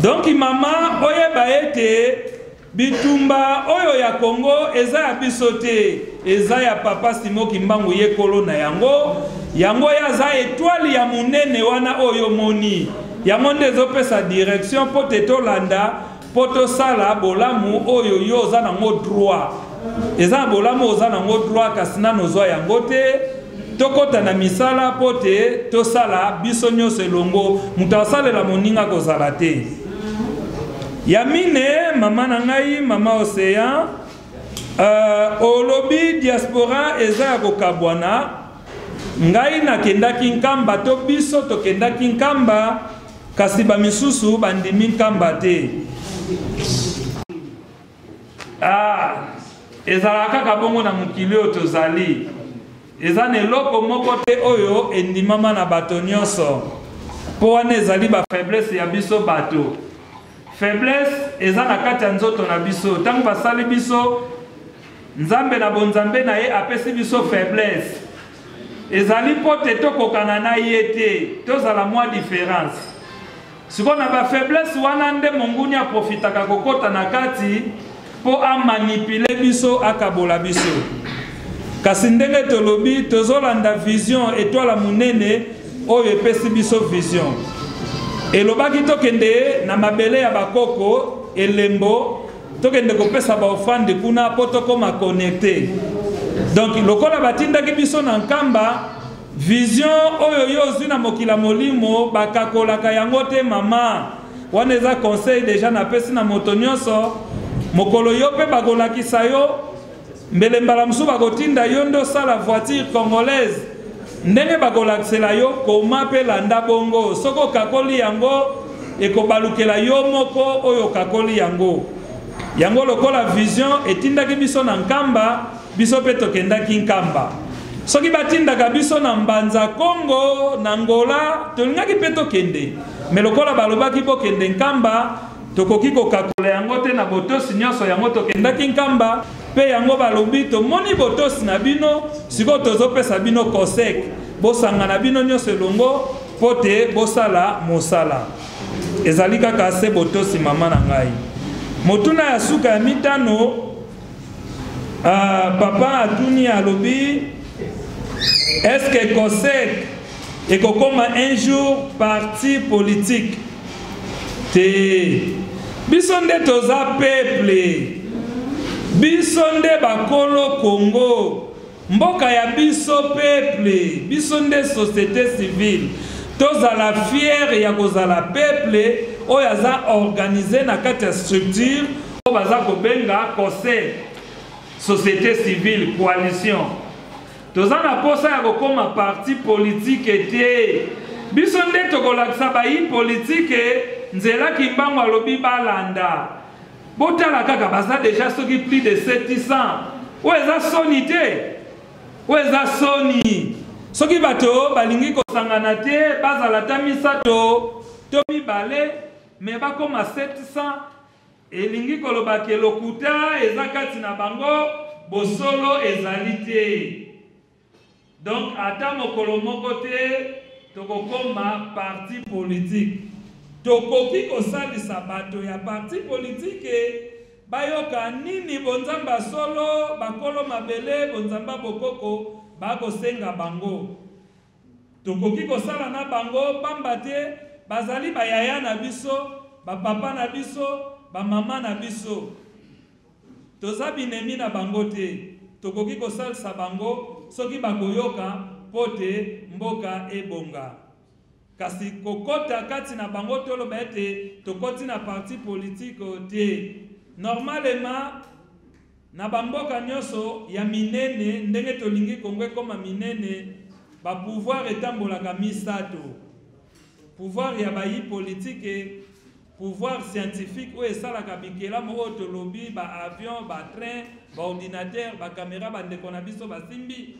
donc mama oyeba ete bitumba oyo ya Congo eza ya biso te eza ya papa Simon Kimbangu ye kolo na yango yaza étoile ya munene wana oyo moni yango nde ezopesa direction po te tolanda po tosala bolamu oyo yo oza nango droit eza bolamu oza nango droit kasi nano ozwa yango te tokota na misala po te tosala biso nyonso elongo mutu asalela moninga kozala te ya mine mama na ngai mama Océan olobi diaspora eza ya kokabwana ngai nakendaki nkamba to biso tokendaki nkamba kasi bamisusu bandimi nkamba te ezala kaka bongo na mokili oyo tozali eza na eloko moko te oyo endimama na bato nyonso mpo wana ezali bafaiblesse ya biso bato faiblesse eza na kati ya nzoto na biso ntango basali biso nzambe na bonzambe na ye apesi biso faiblesse ezali mpo te tokokana na ye te tozala mwa différence sikoyo na bafaiblesse wana nde monguni aprofitaka kokota na kati mpo amanipule biso akabola biso kasi ndenge tolobi tozolanda vision etwala monene oyo epesi biso vision elobaki tokende na mabele ya bakoko elembo tokende kopesa baofrande kuna mpo tokoma connecte donc lokola batindaki biso na nkamba vision oyo yo ozwi na mokila molimo bakakolaka yango te mama wana eza conseil deja napesi na moto nyonso mokolo yo mpe bakolakisa yo mbele mbala mosusu bakotinda yo nde osala voiture congolaise ndenge bakolakisela yo koma mpe landa bongo soki okakoli yango ekobalukela yo moko oyo okakoli yango yango lokola vision etindaki biso na nkamba biso mpe tokendaki nkamba soki batindaka biso na mbanza Congo na Angola tolingaki mpe tokende me lokola balobaki bokende nkamba tokoki kokakola yango te na botosi nyonso yango tokendaki nkamba mpe yango balobi tomoni botosi na bino sikoyo tozopesa bino kosek bosanga na bino nyonso elongo mpo te bosala mosala ezali kaka se botosi mama na ngai motuna ya suka ya mitano papa atuni alobi est-ce que COSEC ekokoma un jour parti politique te biso nde toza peuple biso nde bakolo Congo mboka ya biso peuple biso nde société civile tozala fier ya kozala peuple oyo aza organisé na kati ya structure oyo baza kobenga COSEC société civile coalition toza na posa ya kokoma parti politique te biso nde tokolakisa bayi politique nzela kimbango alobi balanda botala kaka baza deja soki plus de 700 oyo eza soni te oyo eza soni soki bato balingi kosangana te bazala ta misato to mibale me bakoma 700 elingi kolobaka elokuta eza kati na bango bosolo ezali te donc ata mokolo moko te tokokoma parti politique tokoki kosalisa bato ya parti politique bayoka nini bonzamba solo bakolo mabele bonzamba bokoko bakosenga bango tokoki kosala na bango pamba te bazali bayaya na biso bapapa na biso bamama na biso toza binemi na bango te tokoki kosalisa bango soki bakoyoka mpo te mboka ebonga kasi kokota kati na bango toloba ete tokoti na parti politique te normalement na bamboka nyonso ya minene ndenge tolingi Kongo ekoma minene ba pouvoir etambolaka misato pouvoir ya bayi politique pouvoir scientifique oyo esalaka bikelamu oyo tolobi ba avion ba train ba ordinateur ba caméra bandeko na biso basimbi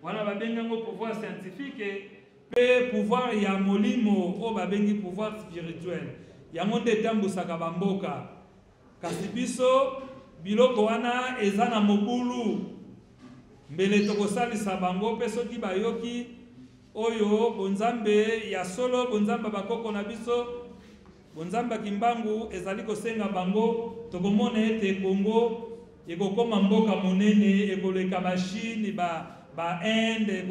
wana babengango pouvoir scientifique pe pouvoir ya molimo oyo babengi pouvoir spirituel yango nde etambusaka bamboka kasi biso biloko wana eza na mobulu mbele tokosalisa bango mpe soki bayoki oyo bonzambe ya solo bonzambe bakoko na biso bonzambe kimbangu ezali kosenga bango tokomona ete Congo ekokoma mboka monene ekoleka ba Chine ba Inde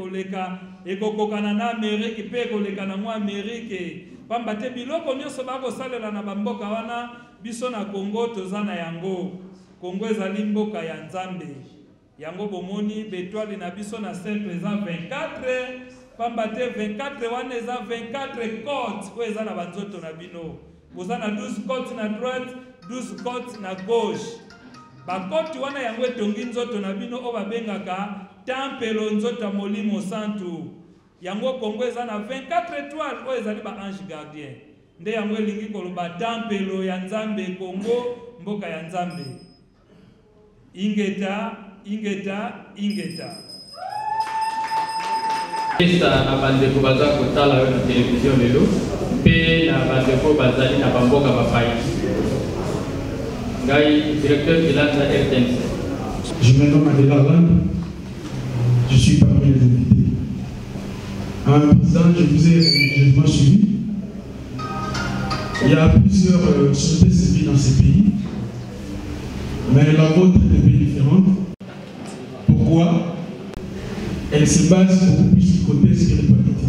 ekokokana na Amerike mpe ekoleka na mwa Amerike pamba te biloko nyonso bakosalela na bamboka wana biso na Congo toza na yango Congo ezali mboka ya Nzambe yango bomoni betwali na biso na cercle eza 24 pamba te 24 wana eza 24 côtes oyo eza na banzoto na bino boza na 12 côtes na droite 12 côtes na gauche bakoti wana yango etongi nzoto na bino oyo babengaka tempelo nzoto molimo santu yango Congo eza na 24 étoiles oyo ezali ba ange gardien nde yango elingi koloba tempelo ya Nzambe Congo mboka ya Nzambe ingeta ingeta ingeta. Esta na bandeko baza kotala yo na télévision lelo pe na bandeko bazali na bamboka bafai ngai directeur de la RTNC. Je me nomme Adela Land, je suis parmi les invités. En président, je vous ai religieusement suivi. Il y a plusieurs sociétés civiles dans ces pays, mais la vôtre est un peu différente. Pourquoi? Elle se base beaucoup plus du côté spiritualité.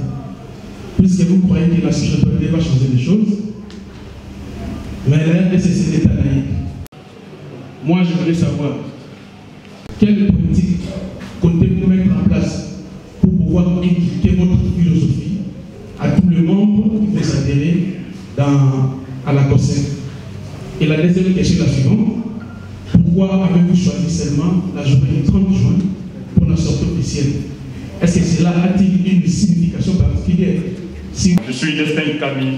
Puisque vous croyez que la spiritualité va changer les choses, mais la RDC c'est l'état laïque. Moi, je voudrais savoir quelle politique comptez-vous mettre en place pour pouvoir inculquer votre philosophie à tout le monde qui veut s'adhérer à la COSEC. Et la deuxième question est la suivante. Pourquoi avez-vous choisi seulement la journée du 30 juin pour la sortie officielle? Est-ce que cela a-t-il une signification particulière? Si... Je suis Destin Kami,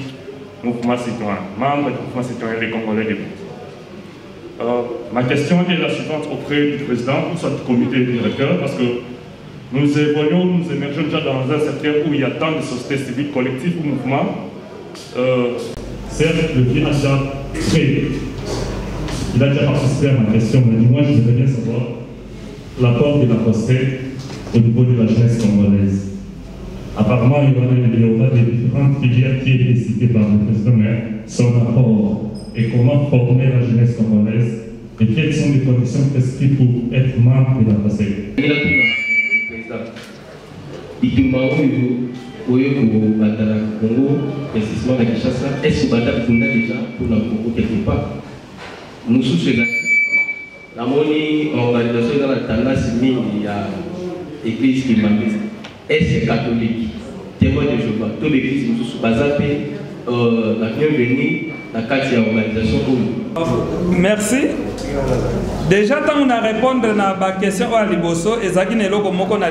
mouvement citoyen, membre du mouvement citoyen des Congolais des Buts. Ma question est la suivante auprès du président ou soit du comité directeur, parce que nous évoluons, nous émergeons déjà dans un secteur où il y a tant de sociétés civiles, collectives ou mouvements. Certes, le bien a déjà créé. Il a déjà participé à ma question, mais moi je voudrais bien savoir l'apport de la COSEC au niveau de la jeunesse congolaise. Apparemment, il y aura des différentes filières qui étaient citées par le président, mais son apport et comment former la jeunesse congolaise et quelles sont les conditions prescrites pour être membre de la COSEC. Précisément à Kinshasa, est-ce que Bata Funda déjà pour la Congo quelque part? Nous sommes la monnaie organisation dans la tendance il y a l'église qui m'amuse. Est-ce catholique? Témoin de Jéhovah. Toute l'église nous sommes basés la bienvenue dans la carte d'organisation. Merci. Déjà, quand on a répondu à la question à Liboso, et Zagine Loko Moko n'a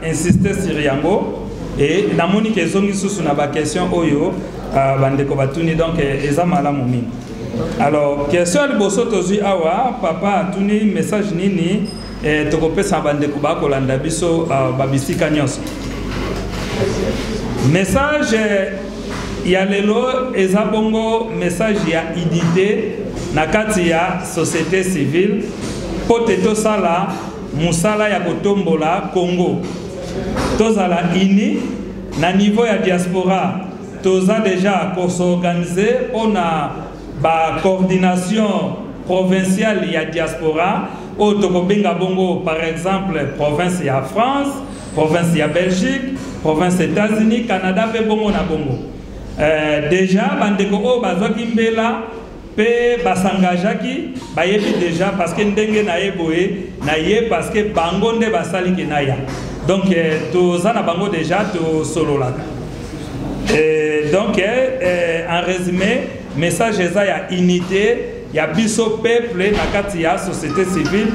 insisté sur Yango. Et la monique est zongi sous na question oyo bandeko batuni donc ezamala mumi. Alors question liboso tozui awa papa tuni message nini tokopesa bandeko ba kolanda biso babisika nyonso. Message ya lelo ezabongo message ya idée na kati ya société civile poteto sala musala ya kotombola Congo. Tozala ini na niveau ya diaspora toza déjà pour s'organiser on a ba coordination provinciale ya diaspora au tokobenga bongo par exemple province ya France, province ya Belgique, province États-Unis, Canada pe bongo na bongo. Déjà bandeko o bazwaki mbela pe basangajaki bayebi déjà parce que ndenge na yeboye na ye parce que bango nde basali ke na ya. Donc, tous en avons déjà tout solo là. Donc, en résumé, message est à unité, il y a biso peuple, il y a société civile,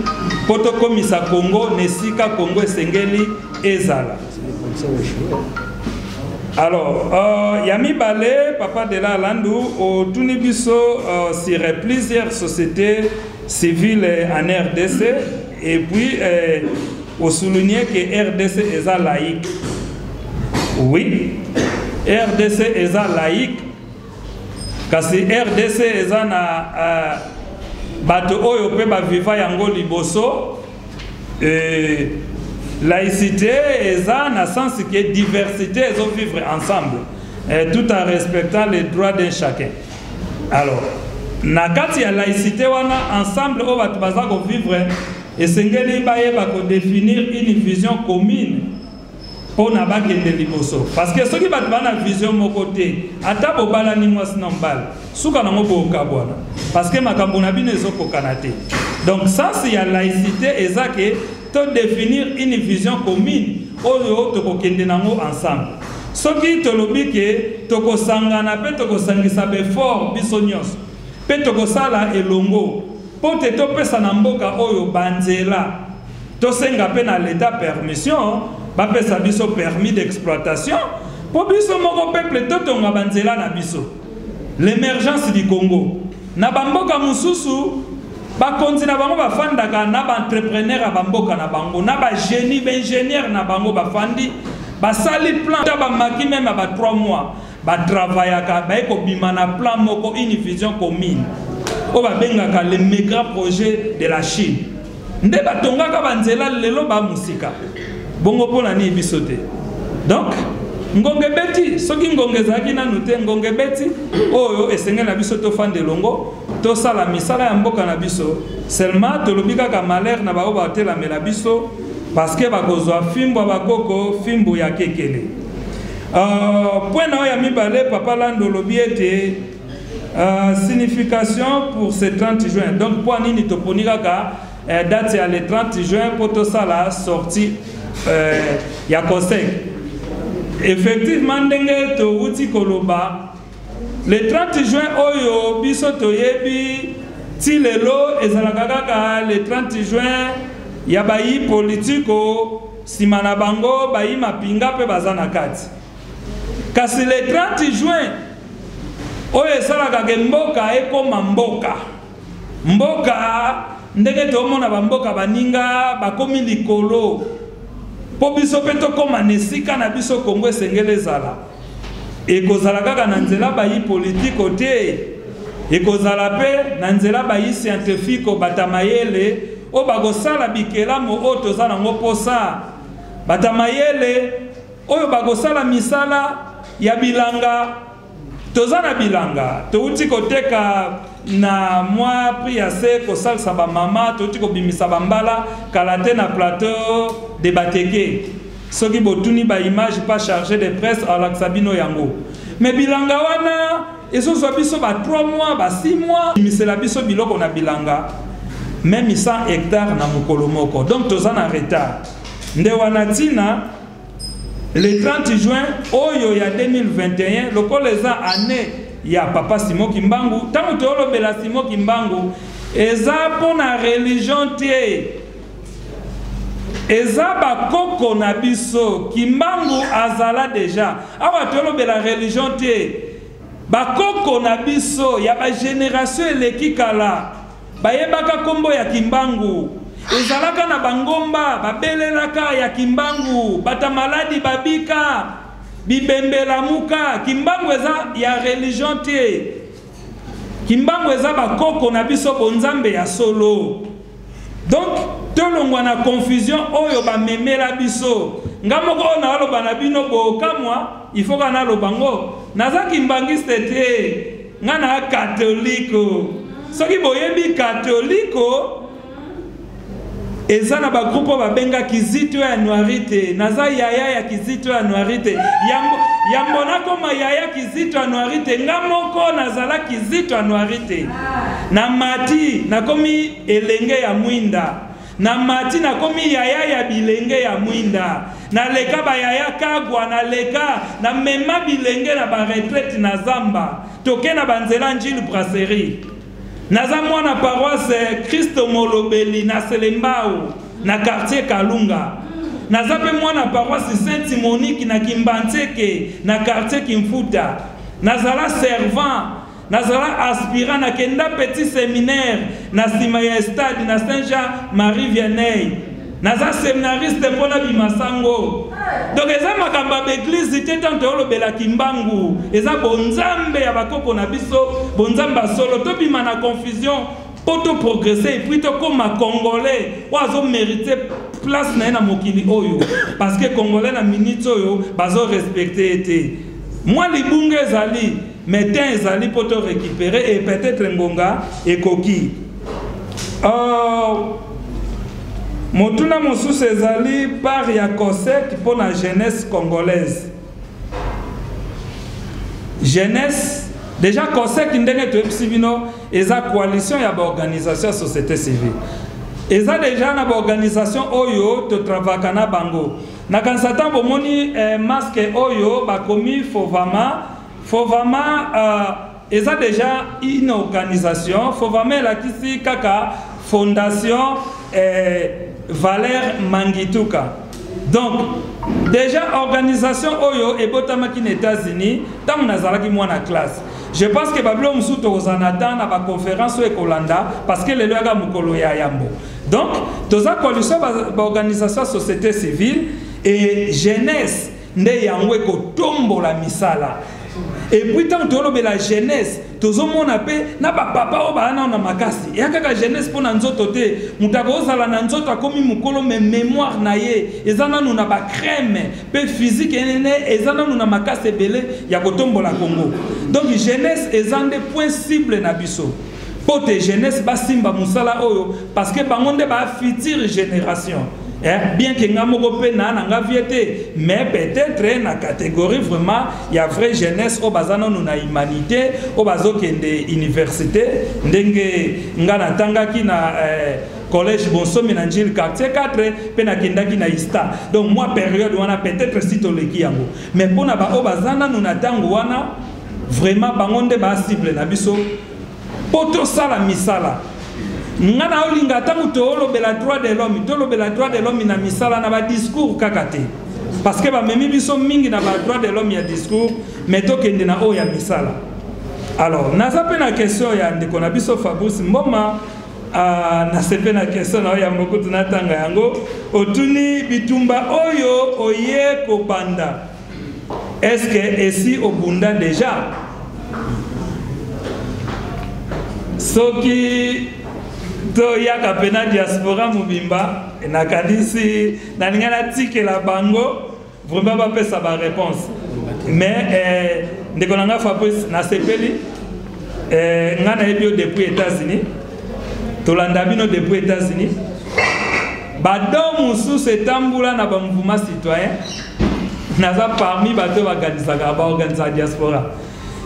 poto komisa Congo, nesika Congo sengeli ezala. Alors, Yami Balé, papa de la Landou, au Tunibiso, sur plusieurs sociétés civiles en RDC, et puis, au souligner que RDC est laïque. Oui, RDC est laïque. Parce que RDC est na bato oyo pe ba viva yango liboso. Laïcité est na sens que diversité est vivre ensemble, tout en respectant les droits de chacun. Alors, na kati ya laïcité wana ensemble o bato baza ko vivre. Et Sengeli Baye va définir une vision commune pour Nabakende Liboso. Parce que ceux qui battent la vision de mon côté, Atabo Balani Mwasnambal, Soukanamo Kabwana. Parce que Makambunabi ne sont pas Kanate. Donc, ça, c'est la laïcité et ça qui est de définir une vision commune au Tokokendenamo ensemble. Ceux qui te l'obligent que Toko Sangana, Toko Sangisabe fort, Bisonyos, Toko Sala et Longo. po te topesa na mboka oyo banzela tosenga pe na l'état permission bapesa biso permis d'exploitation po biso moko peuple totonga banzela na biso. L'émergence du Congo na bamboka mususu bakonzi na bango bafandaka na ba-entrepreneur ya bamboka na bango na ba-génie ba-ingénieur na bango bafandi basali plan ta bamaki même ba 3 mois batravaillaka baye bima na plan moko une vision commune o babengaka le méga projet de la Chine nde batongaka banzela lelo ba musika bongo pona ni biso te. Donc ngonge beti soki ngonge zaki nanu te ngonge beti oyo esengela biso tofande longo tosala misala ya mboka na biso seulement tolobika ka malheur na bao batelamela biso parce que bakozwa fimbo bakoko fimbo ya kekele. Point na ya mibale papa Lando lobi ete signification pour ce 30 juin. Donc point nini toponika ka date ya le 30 juin pour tosala sortie ya COSEC. Effectivement ndenge to uti koloba le 30 juin oyo biso toyebi ti lelo ezalaka kaka le 30 juin ya bayi politiko sima na bango bayi mapinga pe baza na kati. Kasi le 30 juin oyo esalaka ke mboka ekoma mboka ndenge tomona bamboka baninga bakomi likolo po biso pe tokoma nesika na biso Kongo esengeli ezala ekozala kaka na nzela bayi politiko te ekozala pe na nzela bayi scientifique batamayele o bagosala bikelamo oyo toza nango posa batamayele oyo bagosala misala ya bilanga toza na bilanga touti koteka na mwa pri ya se kosalisa bamama touti kobimisa bambala kala te na plateau de bateke soki botuni ba image pas chargé de presse alakisa bino yango mais bilanga wana ezozwa biso ba 3 mois ba 6 mois bimisela biso biloko na bilanga même 100 hectares na mokolo moko. Donc toza na retard nde wana tina le 30 juin oyo ya 2021 lokola eza année ya papa Simon Kimbangu tango tolobela Simon Kimbangu eza pona religion te eza bakoko na biso Kimbangu azala deja awa tolobela religion te bakoko na biso ya ba génération eleki kala bayebaka kombo ya Kimbangu ezalaka na bangomba babelelaka ya Kimbangu bata maladi babika bibembela muka Kimbangu eza ya religion te Kimbangu eza bakoko na biso bonzambe ya solo. Donc tolongwa na confusion oyo bamemela biso ngamoko na aloba na bino bokamwa il faut kana lobango naza kimbangiste te ngana katoliko soki boyebi katoliko eza na bagrupo babenga kizito ya noirite naza yaya ya kizito ya noirite yambo nakoma yaya kizito ya noirite ngamoko nazala kizito ya noirite na mati nakomi elenge ya mwinda na mati nakomi yaya ya bilenge ya mwinda na leka ba yaya kagwa na leka na mema bilenge na ba retraite na zamba toke na banzela njili brasserie naza mwana paroisse Christo Molobeli na Selembao na quartier Kalunga naza pe mwana paroisse Saint Monique na Kimbanteke na quartier Kimfuta nazala servant nazala aspirant na kenda petit séminaire na sima ya stade na Saint-Jean-Marie Vianney naza séminariste mpona bimasango. Donc eza makamba beglise te tanto olobela Kimbangu eza bonzambe ya bakoko na biso bonzamba solo to bima na confusion poto progresser et puis to koma congolais oazo mériter place na mokili oyo parce que congolais na minute oyo bazo respecter te moi libunga ezali mais ten ezali poto récupérer et peut-être ngonga ekoki Motuna mosusu ezali par ya COSEC pour la jeunesse congolaise. Jeunesse, déjà COSEC ndenge to ebisibino eza coalition ya ba organisation société civile. Eza déjà na ba organisation oyo to travaka na bango. Na kansata bomoni masque oyo ba komi Fovama ils ont déjà une organisation, faut vraiment la kisi kaka fondation Valère Mangituka. Donc, déjà, organisation Oyo et Botamaki aux États-Unis, dans mon azalaki moi na classe. Je pense que Bablo Moussouto aux Anatan à la conférence au Kolanda parce que les lois Mukolo ya Yambo. Donc, dans la coalition d'organisation société civile et jeunesse, ne yangwe ko tombo la misala. Et puis tant que la jeunesse, tous on appelle na papa o ba na makasi. Et kaka jeunesse pour nanzoto te, mutako zala nanzoto akomi mukolo me mémoire na ye. Ezana nous na ba crème, pe physique ene ezana nous na makasi belé ya kotombo la Congo. Donc jeunesse ezande point cible na biso. Pour te jeunesse basimba musala oyo parce que bangonde ba future génération. Bien que nga viété, mais peut-être na catégorie vraiment il y a vraie jeunesse au bazano nous na humanité au bazo kende université ndenge nga na tanga ki na collège Bonsomi na Njil quartier 4 pe na kenda ki na Ista. Donc moi période wana peut-être si to leki yango mais pona ba o bazana nous na tango wana vraiment bangonde ba cible na biso poto sala misala. Ngana olinga tangu tolo bela droit de l'homme, tolo bela droit de l'homme na misala na ba discours kakate. Parce que ba memi biso mingi na ba droit de l'homme ya discours, mais to kende na o ya misala. Alors, na zape na question ya ndeko na biso Fabrice Mboma, na sepe na question na ya moko tunatanga yango, otuni bitumba oyo oye ko banda. Est-ce que ici au Bunda déjà? Soki to yaka pena diaspora mubimba na kadisi na lingana tike la bango vraiment pas pesa ba réponse mais ndeko nanga Fabrice na sepeli ngana ebio depuis États-Unis to landa bino depuis États-Unis badon musu se tambula na ba mouvement citoyen naza parmi bato organisaka ba organisa diaspora.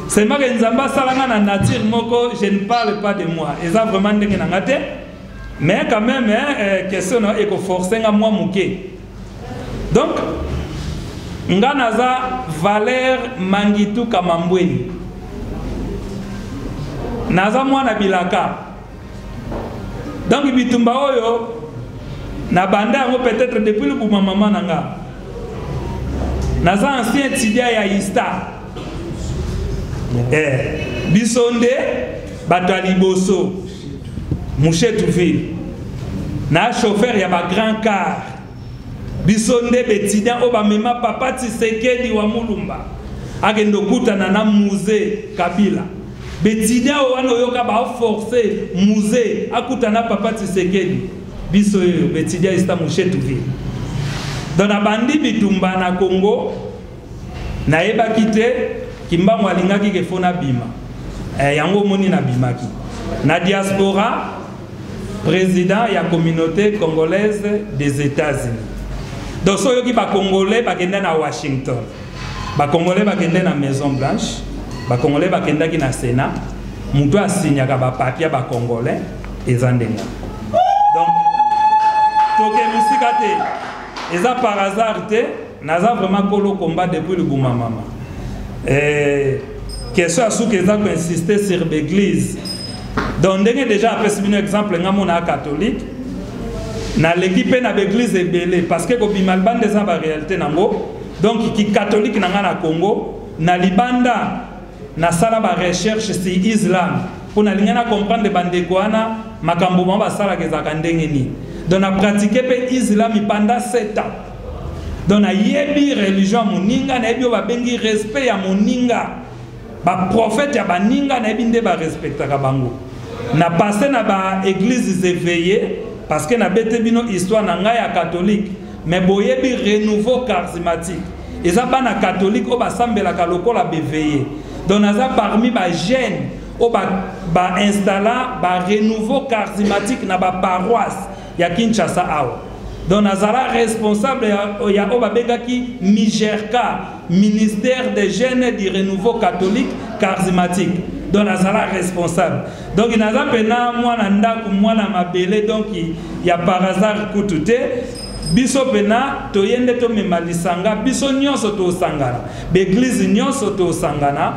C'est ma nzamba salanga na nature moko, je ne parle pas de moi. Et ça vraiment ndenge na ngate. Mais quand même question na eko forcer nga moi muke. Donc nga naza Valère Mangituka Mambweni. Naza mwana bilaka. Donc bitumba oyo na banda ngo peut-être depuis le bouma maman nanga. Naza ancien étudiant ya Ista. Bisonde batali boso Mouchetuville na chauffeur ya ba grand car bisonde betidia oba mema papa Tshisekedi wa Mulumba agendo kutana na musée Kabila betidia wana yoka ba forcer musée akutana papa Tshisekedi biso yo betidia ista Mouchetuville dona bandi bitumba na Congo na eba kite kimba mwalingaki ke fona bima yango moni na bimaki na diaspora président ya communauté congolaise des États-Unis. Donc soyo ki ba congolais ba kende na Washington, ba congolais ba kende na Maison Blanche, ba congolais ba kende ki na Sénat, mutu asinya ka ba papier ba congolais ezandenga. Donc toke musika te eza par hasard te naza vraiment kolo combat depuis le bouma mama. Question à ce que ça insister sur l'église. Donc déjà après un exemple ngamona catholique na l'équipe na l'église est belé parce que ko bimalban des en réalité nango donc qui catholique na Congo na libanda na sala ba recherche sur islam pour na lingana comprendre bandeko wana makambo ba sala kezaka ndenge ni donc na pratiquer pe islam pendant 7 ans. Donc na yebi religion moninga na yebi ba bengi respect ya moninga ba prophète ya baninga na yebi nde ba respecta ka bango na passé na ba église éveillée parce que na bete bino histoire na nga ya catholique mais boyebi renouveau charismatique eza bana catholique o ba sambela ka lokola béveillé donc naza parmi ba jeunes o ba installa ba renouveau charismatique na ba paroisse ya Kinshasa awa. Donc nazala responsable ya obabegaki Mijerka, ministère des jeunes du renouveau catholique charismatique. Donc nazala responsable. Donc naza pena mwana ndaku mwana mabele donc il y a par hasard kutute biso pena toyende to memalisanga biso nyonso to sangana. L'église nyonso to sangana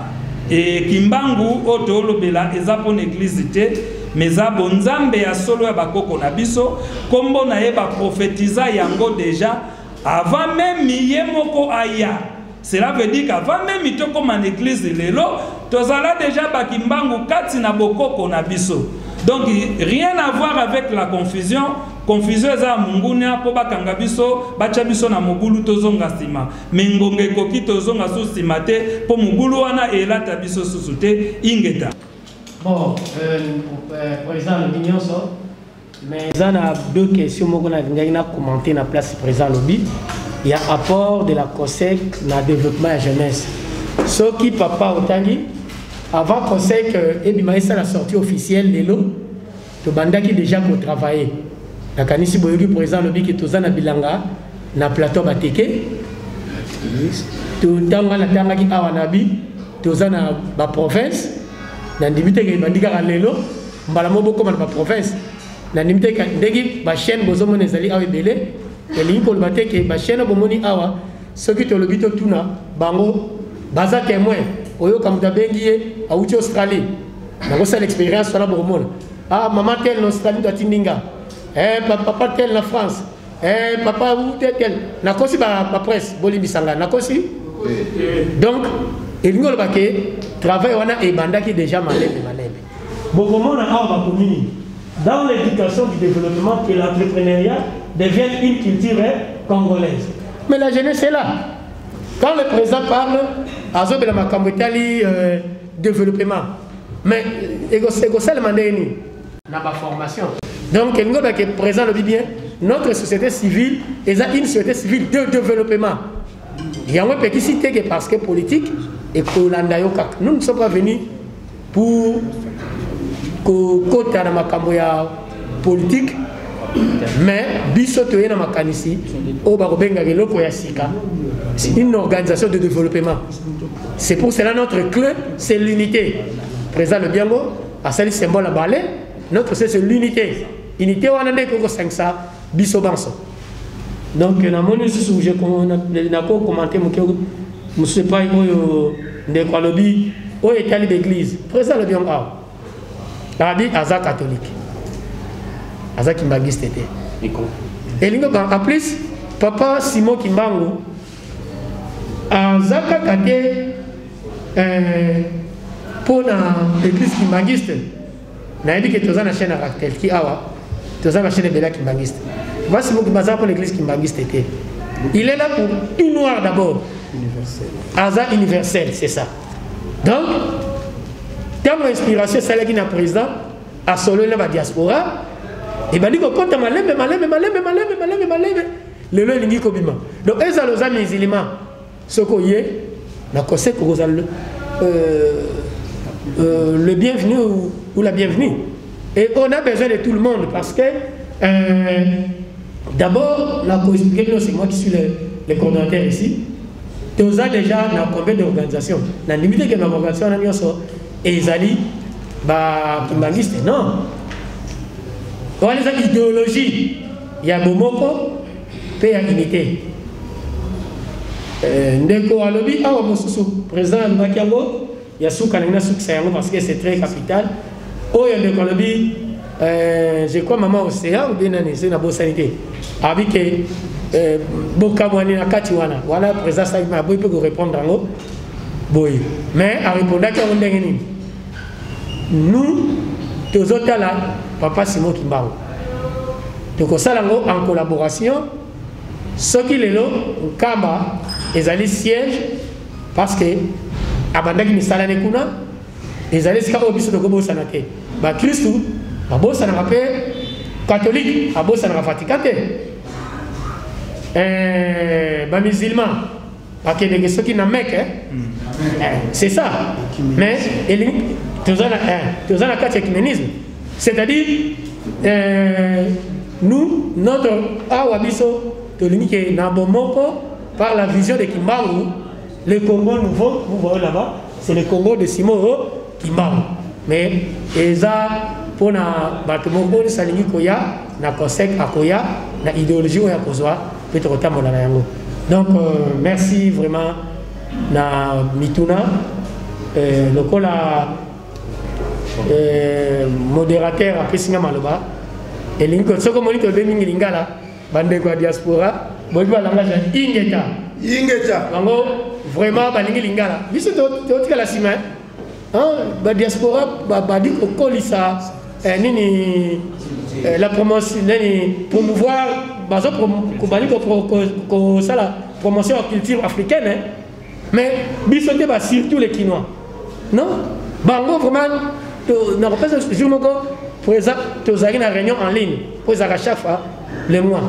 et kimbangu otolo bela eza pour l'église te mais za bonzambe ya solo ya bakoko na biso kombo na ye ba prophétisa yango déjà avant même yemoko aya. Cela veut dire qu'avant même ito comme en église lelo tozala déjà bakimbangu kati na bokoko na biso. Donc rien à voir avec la confusion. Confusion eza mungunia po bakanga biso bacha biso na mugulu tozonga sima mengonge koki tozonga so sima te po mugulu wana elata biso susute ingeta. Bon, président l'opinion ça, mais il y a deux questions que je vais commenter dans la place du président Lobby. Il y a apport de la COSEC dans le développement de la jeunesse. Ce qui papa Otangi, avant COSEC, la sortie officielle de l'eau, le banda qui déjà pour travailler. La canisi boyogi président Lobby qui est dans Bilanga, dans le plateau Bateke. Tout le temps, la tanga qui a wanabi, tout dans la province. Dans le début, il y a des gens qui ont beaucoup de province. Dans le début, il y a des chaînes qui ont été belé. Il y a des chaînes qui ont été ceux qui ont été tout bango, baza témoin. Oyo kamuta bengi a outi Australie. Donc c'est l'expérience sur la boromone. Ah maman tel en Australie doit tindinga. Papa tel en France. Papa ou tel. Na kosi ba presse boli bisanga. Na kosi. Donc il y a des travail et banda qui est déjà malade. Beaucoup de monde dans l'éducation du développement que l'entrepreneuriat devienne une culture congolaise. Mais la jeunesse est là. Quand le président parle, Azo de la Macambotali développement. Mais c'est seulement dans ma formation. Donc, il y a le président le dit bien, notre société civile est une société civile de développement. Il y a un petit cité qui est parce que politique. Et nous ne sommes pas venus pour côté dans ma camboya politique, mais bisotoye dans ma canisi, c'est une organisation de développement. C'est pour cela notre clé, c'est l'unité. Président le Biango, à celle symbole à balai, notre c'est l'unité. Unité on a des que 500 bisobanso. Donc na moni sous j'ai commenté je ne sais pas si vous lobby où est l'église. Président le Biango a dit Aza catholique. Aza Kimbangiste. Et en plus, papa Simon Kimbangu, Aza Kakate pour l'église Kimbangiste. Na dit que tu as une chaîne à Raktel qui a tu as une chaîne de Bela Kimbangiste. Voici Simon Kimbangu pour l'église Kimbangiste. Il est là pour une noire d'abord. Aza universel, c'est ça. Donc, quand mon inspiration, c'est là qui est le président, à solo la diaspora, et bien, il dit que quand tu as malève, le lot est kobima. Donc, ils ont les amis musulmans, ce qu'on y est, le bienvenu ou la bienvenue. Et on a besoin de tout le monde parce que, d'abord, c'est moi qui suis le coordonnateur ici. Tu as déjà combien d'organisations? La limite que notre organisation et Zali, Kimbangiste, non. On a des idéologies. Il y a Bomoko, puis il y a unité. Ndeko Alobi, président Makiango, il y a Soukanina Souksayango parce que c'est très capital. Oh, il y a Ndeko Alobi, je crois maman Océan ou bien c'est une bonne sanité. Avec Bokamwani na Katiwana. Voilà, président Saïma, il peut répondre en haut. Mais à répondre à Kondengeni. Nous, tous autres là, papa Simon Kimbangu. Donc, ça en collaboration. Ceux qui sont là, Kamba, ils allaient siège parce que, avant qu'ils ne soient pas là, ils allaient se faire au bistrot de Gobo Sanate. Christ, Gobo Sanate, catholique, Gobo Sanate Fatikate. Musulman, parce que ceux qui n'ont pas, c'est ça. Mais, tous en a quatre écuménisme. C'est-à-dire, nous, notre Awabiso, par la vision de Kimbangu, le Congo nouveau, vous voyez là-bas, c'est le Congo de Simon Kimbangu. Mais, ça, pour na bâtiment, salingi koya, na kosek akoya, na idéologie oya kozwa, peut-être autant mon. Donc, merci vraiment na Mituna. lokola modérateur après singa maloba et linko soko monito be mingi lingala bande kwa diaspora bobi ba langage ingeta bango vraiment balingi lingala biso to tikala sima ba diaspora ba di ko kolisa nini la promotion nini promouvoir bazo ko bali ko sala promotion de culture africaine mais biso te ba surtout les Quinois non bango vraiment na pas jour moko pour ça tu as une réunion en ligne pour ça chaque fois le mois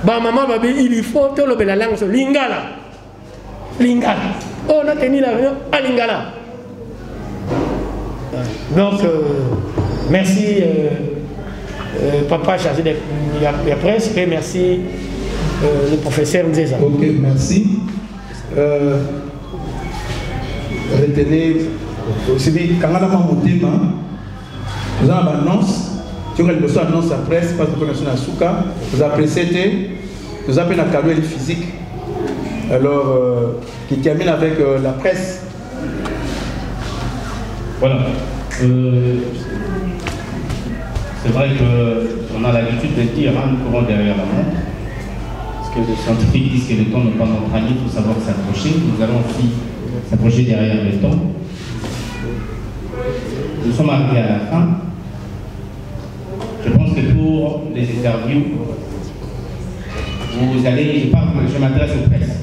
ba maman ba il faut te le la langue lingala on a tenu la réunion à lingala donc merci papa chargé de la presse et merci le professeur Nzeza. Ok, merci. Retenez aussi quand on a monté nous avons une annonce, tu as une annonce à la presse parce que nous sommes à Souka, vous appréciez, nous avons un cadeau physique alors qui termine avec la presse. Voilà. C'est vrai qu'on a l'habitude de dire nous courons derrière la montre. Parce que les scientifiques disent que le temps n'est pas notre ami, il faut savoir s'approcher. Nous allons aussi s'approcher derrière le temps. Nous sommes arrivés à la fin. Je pense que pour les interviews, vous allez, je m'adresse aux presse.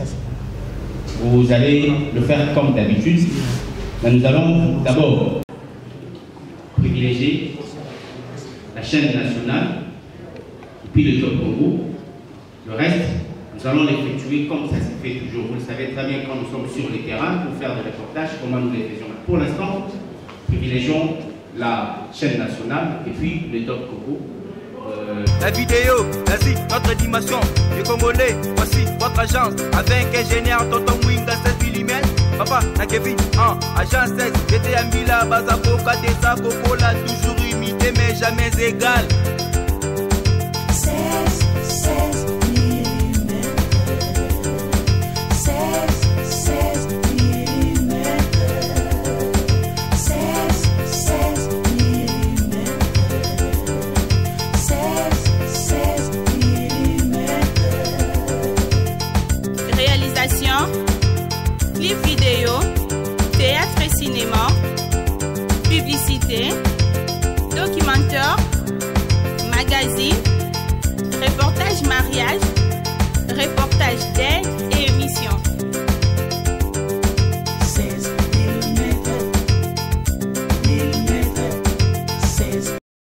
Vous allez le faire comme d'habitude. Mais nous allons d'abord privilégier la chaîne nationale et puis le Top Congo. Le reste, nous allons l'effectuer comme ça se fait toujours. Vous le savez très bien quand nous sommes sur le terrain pour faire des reportages, comment nous les faisons. Pour l'instant, privilégions la chaîne nationale et puis le Top Congo. La vidéo, vas-y, notre animation. Les Congolais, voici votre agence. Avec ingénieur Tonton Winga 7 mm. Papa, na Kevin, agence 16. J'étais à Mila, Bazako, Katesa, Kokola, toujours imité mais jamais égal. 16 mm. 16 mm. 16 mm. 16 mm. Réalisation, clip vidéo, théâtre et cinéma, publicité.